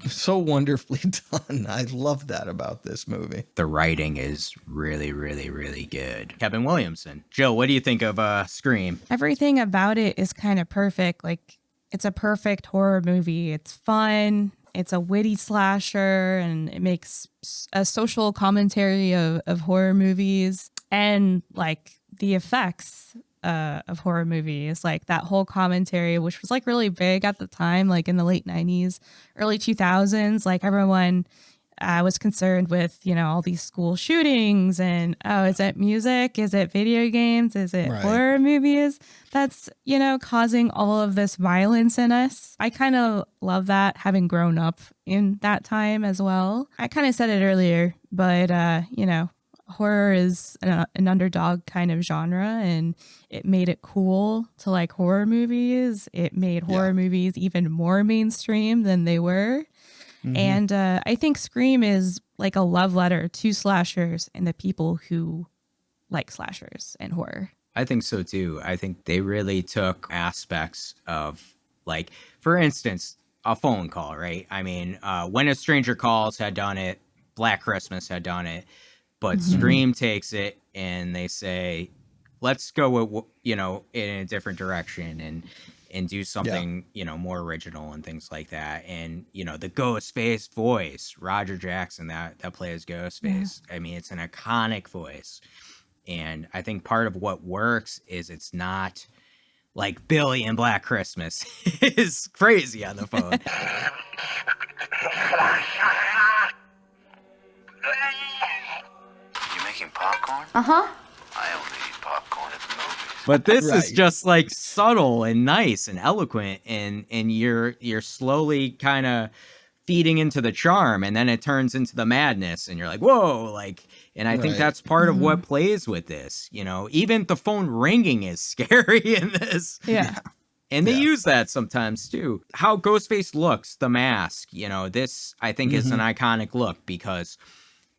so wonderfully done. I love that about this movie. The writing is really, really, really good. Kevin Williamson. Jill, what do you think of Scream? Everything about it is kind of perfect. Like, it's a perfect horror movie. It's fun. It's a witty slasher, and it makes a social commentary of horror movies and like the effects of horror movies, like that whole commentary, which was like really big at the time, like in the late 90s, early 2000s. Like everyone was concerned with, all these school shootings and, is it music? Is it video games? Is it horror movies? That's, causing all of this violence in us. I kind of love that, having grown up in that time as well. I kind of said it earlier, but, horror is an underdog kind of genre, and it made it cool to like horror movies. It made horror movies even more mainstream than they were. And I think Scream is like a love letter to slashers and the people who like slashers and horror. I think so too. I think they really took aspects of, like, for instance, a phone call, right? I mean, When a Stranger Calls had done it, Black Christmas had done it, but Scream takes it and they say, let's go with, in a different direction and do something, more original and things like that. And, the Ghostface voice, Roger Jackson, that plays Ghostface. Yeah. I mean, it's an iconic voice. And I think part of what works is it's not like Billy in Black Christmas is crazy on the phone. You making popcorn? Uh-huh. I only eat popcorn at the movies. But this is just like subtle and nice and eloquent, and you're slowly kind of feeding into the charm, and then it turns into the madness, and you're like, whoa, like, and I think that's part of what plays with this. Even the phone ringing is scary in this. Yeah. And they use that sometimes too. How Ghostface looks, the mask, this I think is an iconic look because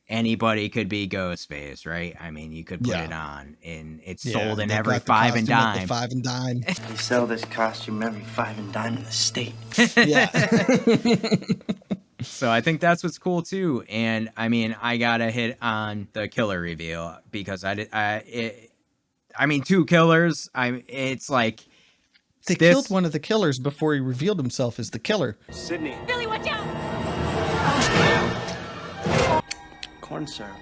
anybody could be Ghostface, right? I mean, you could put it on, and it's sold in every five and dime. Five and dime. They sell this costume every five and dime in the state. Yeah. So I think that's what's cool too. And I mean, I gotta hit on the killer reveal because two killers. It's like they killed one of the killers before he revealed himself as the killer. Sidney. Billy, watch out! Corn syrup.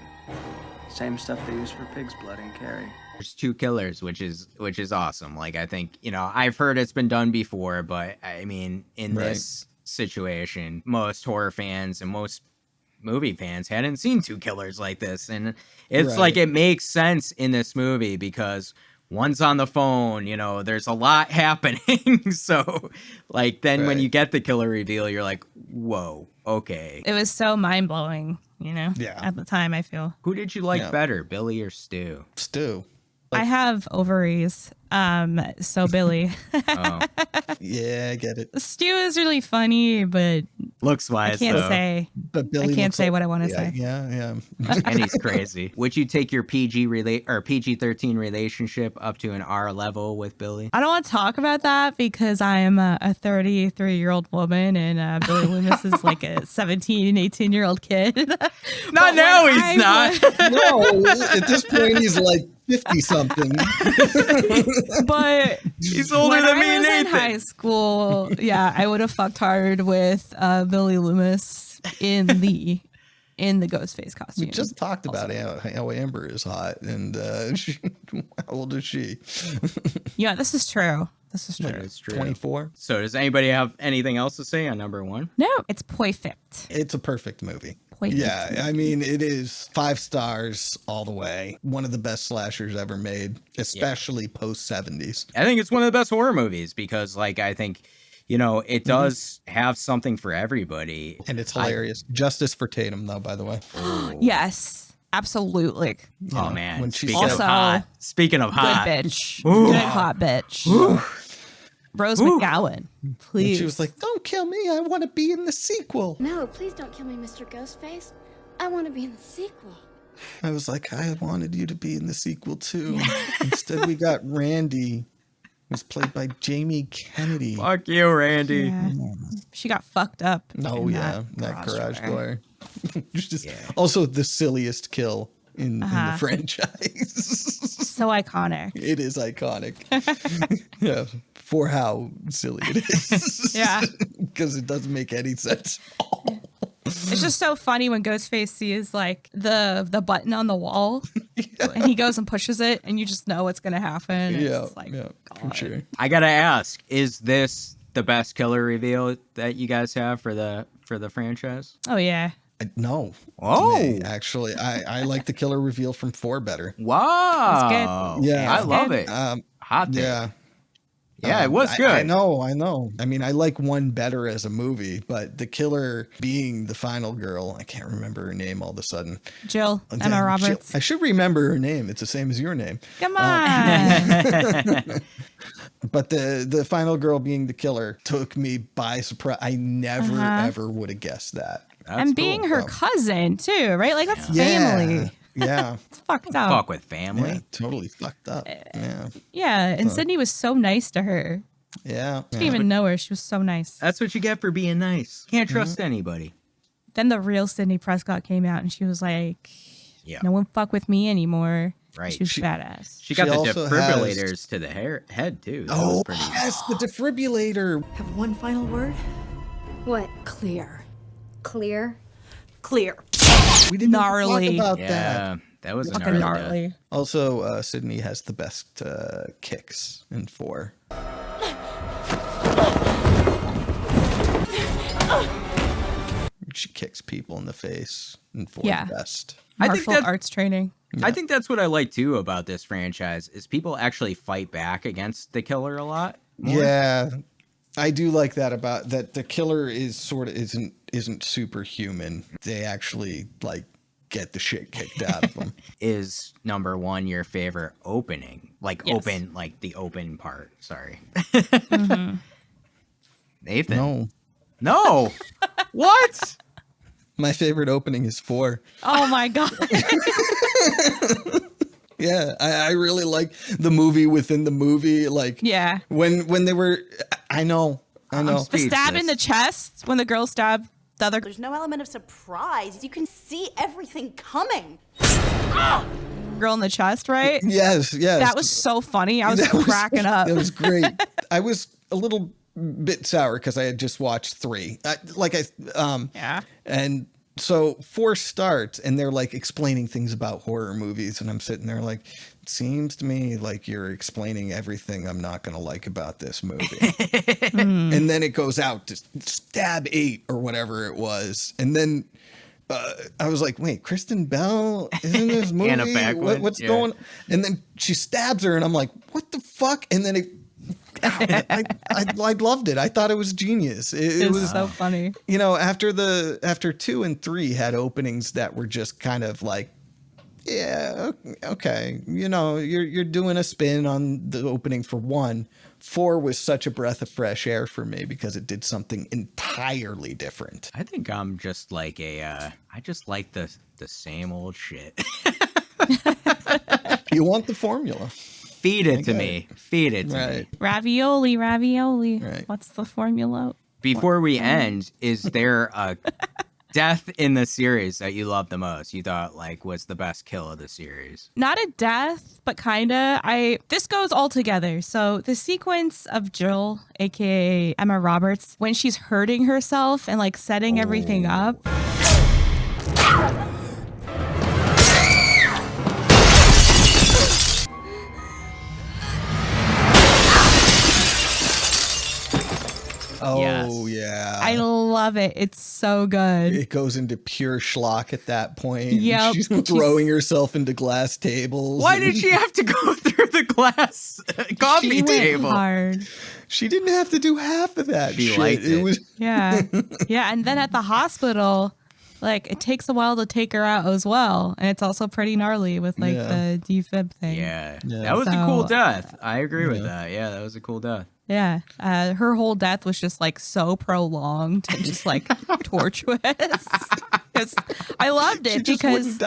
Same stuff they use for pig's blood in Carrie. There's two killers, which is awesome. Like, I think, I've heard it's been done before, but I mean, in this situation, most horror fans and most movie fans hadn't seen two killers like this. And it's like, it makes sense in this movie because one's on the phone, there's a lot happening. So like, then when you get the killer reveal, you're like, whoa, okay. It was so mind blowing, at the time, I feel. Who did you like better, Billy or Stu? Stu. I have ovaries, so Billy. Yeah, I get it. Stu is really funny, but Looks wise, I can't though. say. But Billy I can't looks say like- what I want to say. Yeah. And he's crazy. Would you take your PG-13 relationship up to an R level with Billy? I don't want to talk about that because I am a 33-year-old woman and Billy Loomis is like a 17, 18-year-old kid. Not now, he's not. No, at this point he's like 50 something. But he's older when than I me and was in Nathan. high school, yeah, I would have fucked hard with Billy Loomis in the Ghostface costume. We just talked about how Amber is hot, and how old is she? Yeah, this is true. This is true. It's true. 24. So does anybody have anything else to say on number one? No, it's perfect. It's a perfect movie. Perfect. Yeah, I mean, it is 5 stars all the way. One of the best slashers ever made, especially post 70s. I think it's one of the best horror movies because, like, I think, you know, it does have something for everybody. And it's hilarious. Justice for Tatum, though, by the way. Yes, absolutely. Oh, man. When she Speaking said- of hot. Speaking of hot. Good bitch. Ooh. Good hot bitch. Rose McGowan, And please. she was like, don't kill me. I want to be in the sequel. No, please don't kill me, Mr. Ghostface. I want to be in the sequel. I was like, I wanted you to be in the sequel, too. Instead, we got Randy, who's played by Jamie Kennedy. Fuck you, Randy. Yeah. She got fucked up. Oh, in yeah. That garage door. Just, Yeah. Also, the silliest kill in the Uh-huh. franchise. So iconic. It is iconic. Yeah, for how silly it is. Yeah. Because it doesn't make any sense. It's just so funny when Ghostface sees like the button on the wall and he goes and pushes it and you just know what's going to happen. Yeah, It's like, yeah, for sure. I gotta ask, is this the best killer reveal that you guys have for the franchise? oh yeah. No. Oh. To me, actually, I like the killer reveal from 4 better. Wow. That's Yeah. I love good. it. Yeah. Hot take. Yeah, it was good. I know. I mean, I like 1 better as a movie, but the killer being the final girl, I can't remember her name all of a sudden. Jill, Damn, Emma Roberts. I should remember her name. It's the same as your name. Come on. But the final girl being the killer took me by surprise. I never, ever would have guessed that. And being her cousin too, right? Like that's family. Yeah. It's fucked up. Fuck with family. Yeah, totally fucked up. Yeah. Yeah, and So- Sidney was so nice to her. Yeah. Didn't even know her. She was so nice. That's what you get for being nice. Can't trust anybody. Then the real Sidney Prescott came out and she was like, Yeah. no one fuck with me anymore. Right. She was badass. She got She the also defibrillators to the head too. That was Oh, pretty. yes, the defibrillator. Have one final word? What? Clear. Clear? Clear. We didn't Gnarly. even talk about Yeah, that. that was a Fucking gnarly. gnarly. Also, Sidney has the best kicks in 4. She kicks people in the face in 4 Yeah. best. I think Martial that- arts training. I think that's what I like too about this franchise is people actually fight back against the killer a lot. more. Yeah, I do like that about that. The killer is sort of isn't superhuman. They actually like get the shit kicked out of them. Is number one your favorite opening? Like Yes. open, like the open part. Sorry. Mhm. Nathan. No. What? My favorite opening is 4. Oh my God. Yeah, I really like the movie within the movie. Like, Yeah. when they were, I know. The stab in the chest when the girl stabbed the other There's no element of surprise. You can see everything coming. girl in the chest, right? Yes. That was so funny. I was That was- cracking up. That was great. I was a little bit sour because I had just watched 3. Yeah. And so 4 starts and they're like explaining things about horror movies. And I'm sitting there like, it seems to me like you're explaining everything I'm not going to like about this movie. And then it goes out to stab 8 or whatever it was. And then I was like, wait, Kristen Bell is in this movie? Anna Paquin, What's yeah. going on? And then she stabs her and I'm like, what the fuck? And then I loved it. I thought it was genius. It was so funny. You know, after 2 and 3 had openings that were just kind of like Yeah, okay. You know, you're doing a spin on the opening for 1. 4 was such a breath of fresh air for me because it did something entirely different. I think I'm just like I just like the same old shit. You want the formula. Feed it to me. Feed it to me. Ravioli. Right. What's the formula? Before we end, is there a death in the series that you love the most? You thought like was the best kill of the series? Not a death, but kinda. This goes all together. So the sequence of Jill, aka Emma Roberts, when she's hurting herself and like setting everything up. Oh, yeah. I love it. It's so good. It goes into pure schlock at that point. Yep. She's throwing herself into glass tables. Why did she have to go through the glass coffee table? Hard. She didn't have to do half of that She shit. liked it. was Yeah. Yeah. And then at the hospital, like it takes a while to take her out as well. And it's also pretty gnarly with like the defib thing. Yeah. That was a cool death. I agree with that. Yeah, that was a cool death. Yeah. Her whole death was just like so prolonged and just like tortuous. I loved it because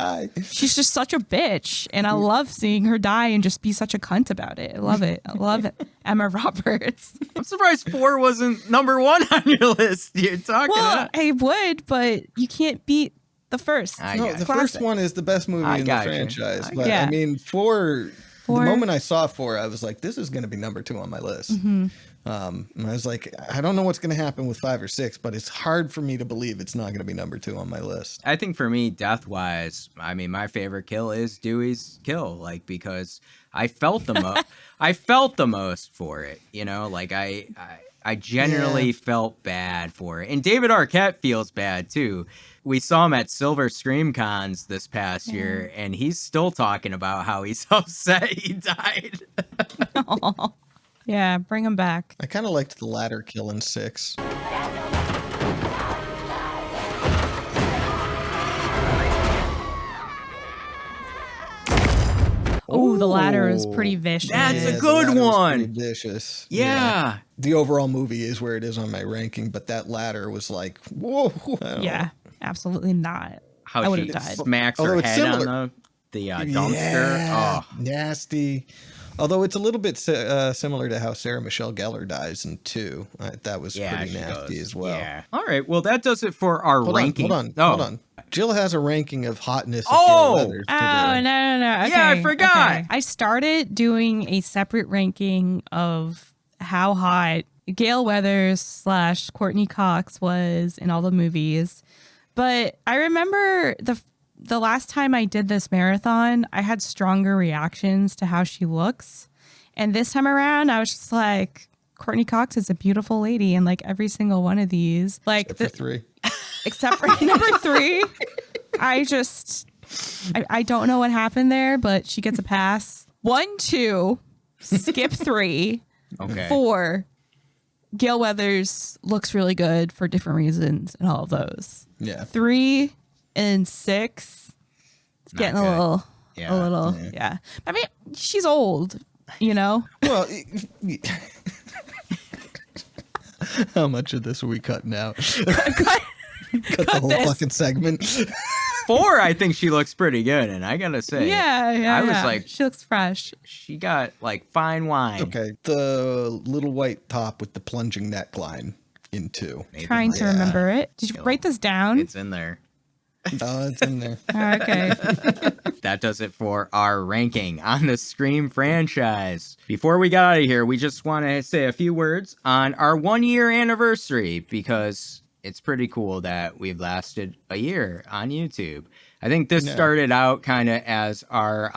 she's just such a bitch. And I love seeing her die and just be such a cunt about it. I love it. I love it. Emma Roberts. I'm surprised 4 wasn't number 1 on your list. You're talking about. I would, but you can't beat the first. No, the first one is the best movie in the franchise. But I mean, 4, the moment I saw 4, I was like, this is going to be number 2 on my list. Mm-hmm. And I was like, I don't know what's going to happen with 5 or 6, but it's hard for me to believe it's not going to be number 2 on my list. I think for me, death-wise, I mean, my favorite kill is Dewey's kill, like because I felt the most. I felt the most for it, you know. Like I genuinely felt bad for it, and David Arquette feels bad too. We saw him at Silver Scream Cons this past year, and he's still talking about how he's upset he died. Yeah, bring him back. I kind of liked the ladder kill in 6. Oh, the ladder is pretty vicious. That's a good one. Vicious. Yeah. The overall movie is where it is on my ranking, but that ladder was like, whoa. Yeah, absolutely not. I How would she have died. smacks Although her it's head similar. on the dumpster. Yeah, Oh, nasty. Although it's a little bit similar to how Sarah Michelle Gellar dies in 2. That was pretty she nasty goes. as well. Yeah. All right. Well, that does it for our ranking. Hold on. Jill has a ranking of hotness. Of Oh! Gale Weathers to Oh, do. no. Okay, Yeah, I forgot. okay. I started doing a separate ranking of how hot Gale Weathers / Courtney Cox was in all the movies. But I remember the last time I did this marathon, I had stronger reactions to how she looks. And this time around, I was just like, Courtney Cox is a beautiful lady in like every single one of these. Like Except for 3. Except for number 3. I don't know what happened there, but she gets a pass. 1, 2, skip 3. Okay. 4, Gale Weathers looks really good for different reasons and all of those. Yeah. 3 and 6, it's Not getting good. a little. Yeah. I mean, she's old, you know? Well, how much of this are we cutting out? Cut the whole fucking segment. 4, I think she looks pretty good, and I gotta say, I was like, she looks fresh. she got like fine wine. Okay, the little white top with the plunging neckline in 2. Trying to remember it. Did you write this down? It's in there. Oh, it's in there. Okay. That does it for our ranking on the Scream franchise. Before we get out of here, we just want to say a few words on our 1-year anniversary because it's pretty cool that we've lasted a year on YouTube. I think this started out kind of as our,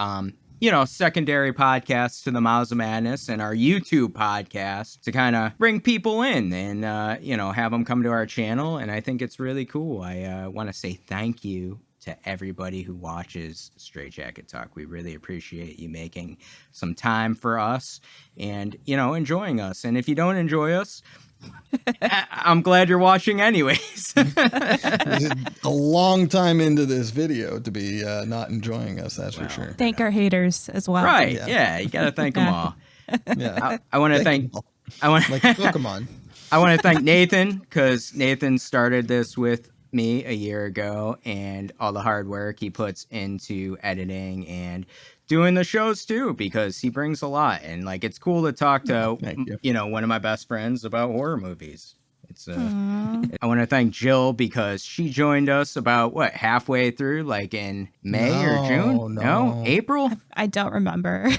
secondary podcast to the Mouths of Madness and our YouTube podcast to kind of bring people in and, have them come to our channel. And I think it's really cool. I want to say thank you to everybody who watches Straight Jacket Talk. We really appreciate you making some time for us and, enjoying us. And if you don't enjoy us, I'm glad you're watching anyways. A long time into this video to be not enjoying us, that's for sure. Thank our haters as well. Right. Yeah, you got to thank them all. Yeah. I want to thank like Pokemon. I want to thank Nathan, because Nathan started this with me a year ago, and all the hard work he puts into editing and doing the shows too, because he brings a lot. And like, it's cool to talk to, one of my best friends about horror movies. It's I want to thank Jill, because she joined us about halfway through, like in May or June? No, April? I don't remember.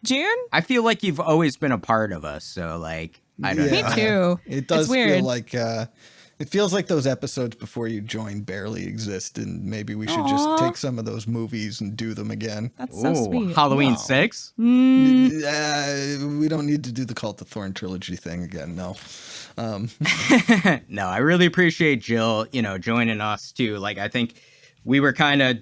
June? I feel like you've always been a part of us. So like, I don't know. Me too. It does it's weird. feel like it feels like those episodes before you joined barely exist, and maybe we should just take some of those movies and do them again. That's so sweet. Halloween 6? We don't need to do the Cult of Thorn trilogy thing again. No. No, I really appreciate Jill, joining us too. Like, I think we were kind of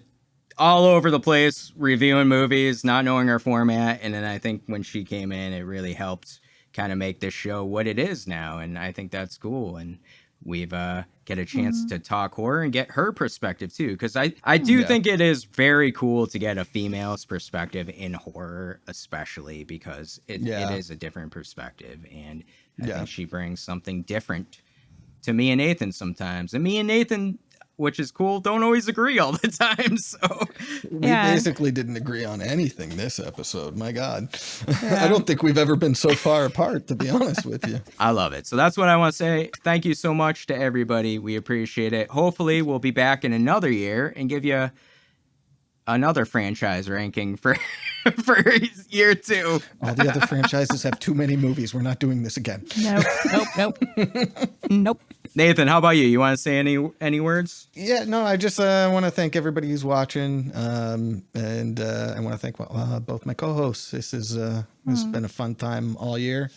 all over the place reviewing movies, not knowing our format. And then I think when she came in, it really helped kind of make this show what it is now. And I think that's cool. And we've get a chance to talk horror and get her perspective too, because I do think it is very cool to get a female's perspective in horror, especially because it is a different perspective, and I think she brings something different to me and Nathan sometimes, and me and Nathan, which is cool, don't always agree all the time. So we basically didn't agree on anything this episode. My God. I don't think we've ever been so far apart, to be honest with you. I love it. So that's what I want to say. Thank you so much to everybody. We appreciate it. Hopefully we'll be back in another year and give you another franchise ranking for year 2. All the other franchises have too many movies. We're not doing this again. Nope. Nathan, how about you? You want to say any words? Yeah, no, I just want to thank everybody who's watching. And I want to thank both my co-hosts. This has been a fun time all year.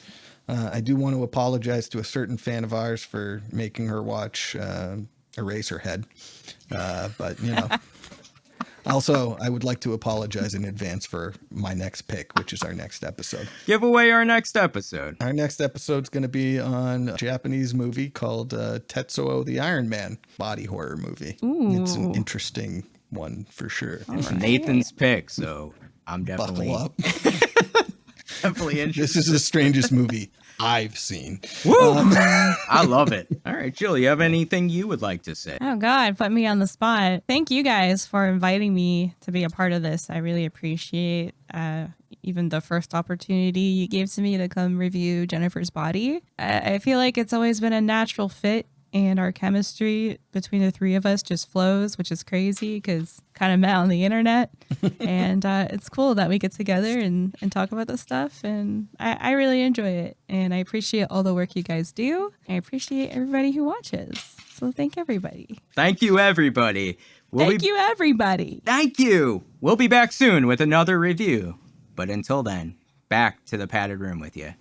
I do want to apologize to a certain fan of ours for making her watch Eraserhead. But, also, I would like to apologize in advance for my next pick, which is our next episode. Give away our next episode. Our next episode is going to be on a Japanese movie called Tetsuo the Iron Man, body horror movie. Ooh. It's an interesting one for sure. It's Nathan's pick, so I'm definitely buckle up. Definitely interested. This is the strangest movie I've seen. Woo! I love it. All right, Jill, you have anything you would like to say? Oh God, put me on the spot. Thank you guys for inviting me to be a part of this. I really appreciate even the first opportunity you gave to me to come review Jennifer's Body. I feel like it's always been a natural fit, and our chemistry between the three of us just flows, which is crazy because kind of met on the internet. And it's cool that we get together and talk about this stuff. And I really enjoy it. And I appreciate all the work you guys do. I appreciate everybody who watches. So thank everybody. Thank you, everybody. Thank you, everybody. Thank you. We'll be back soon with another review. But until then, back to the padded room with you.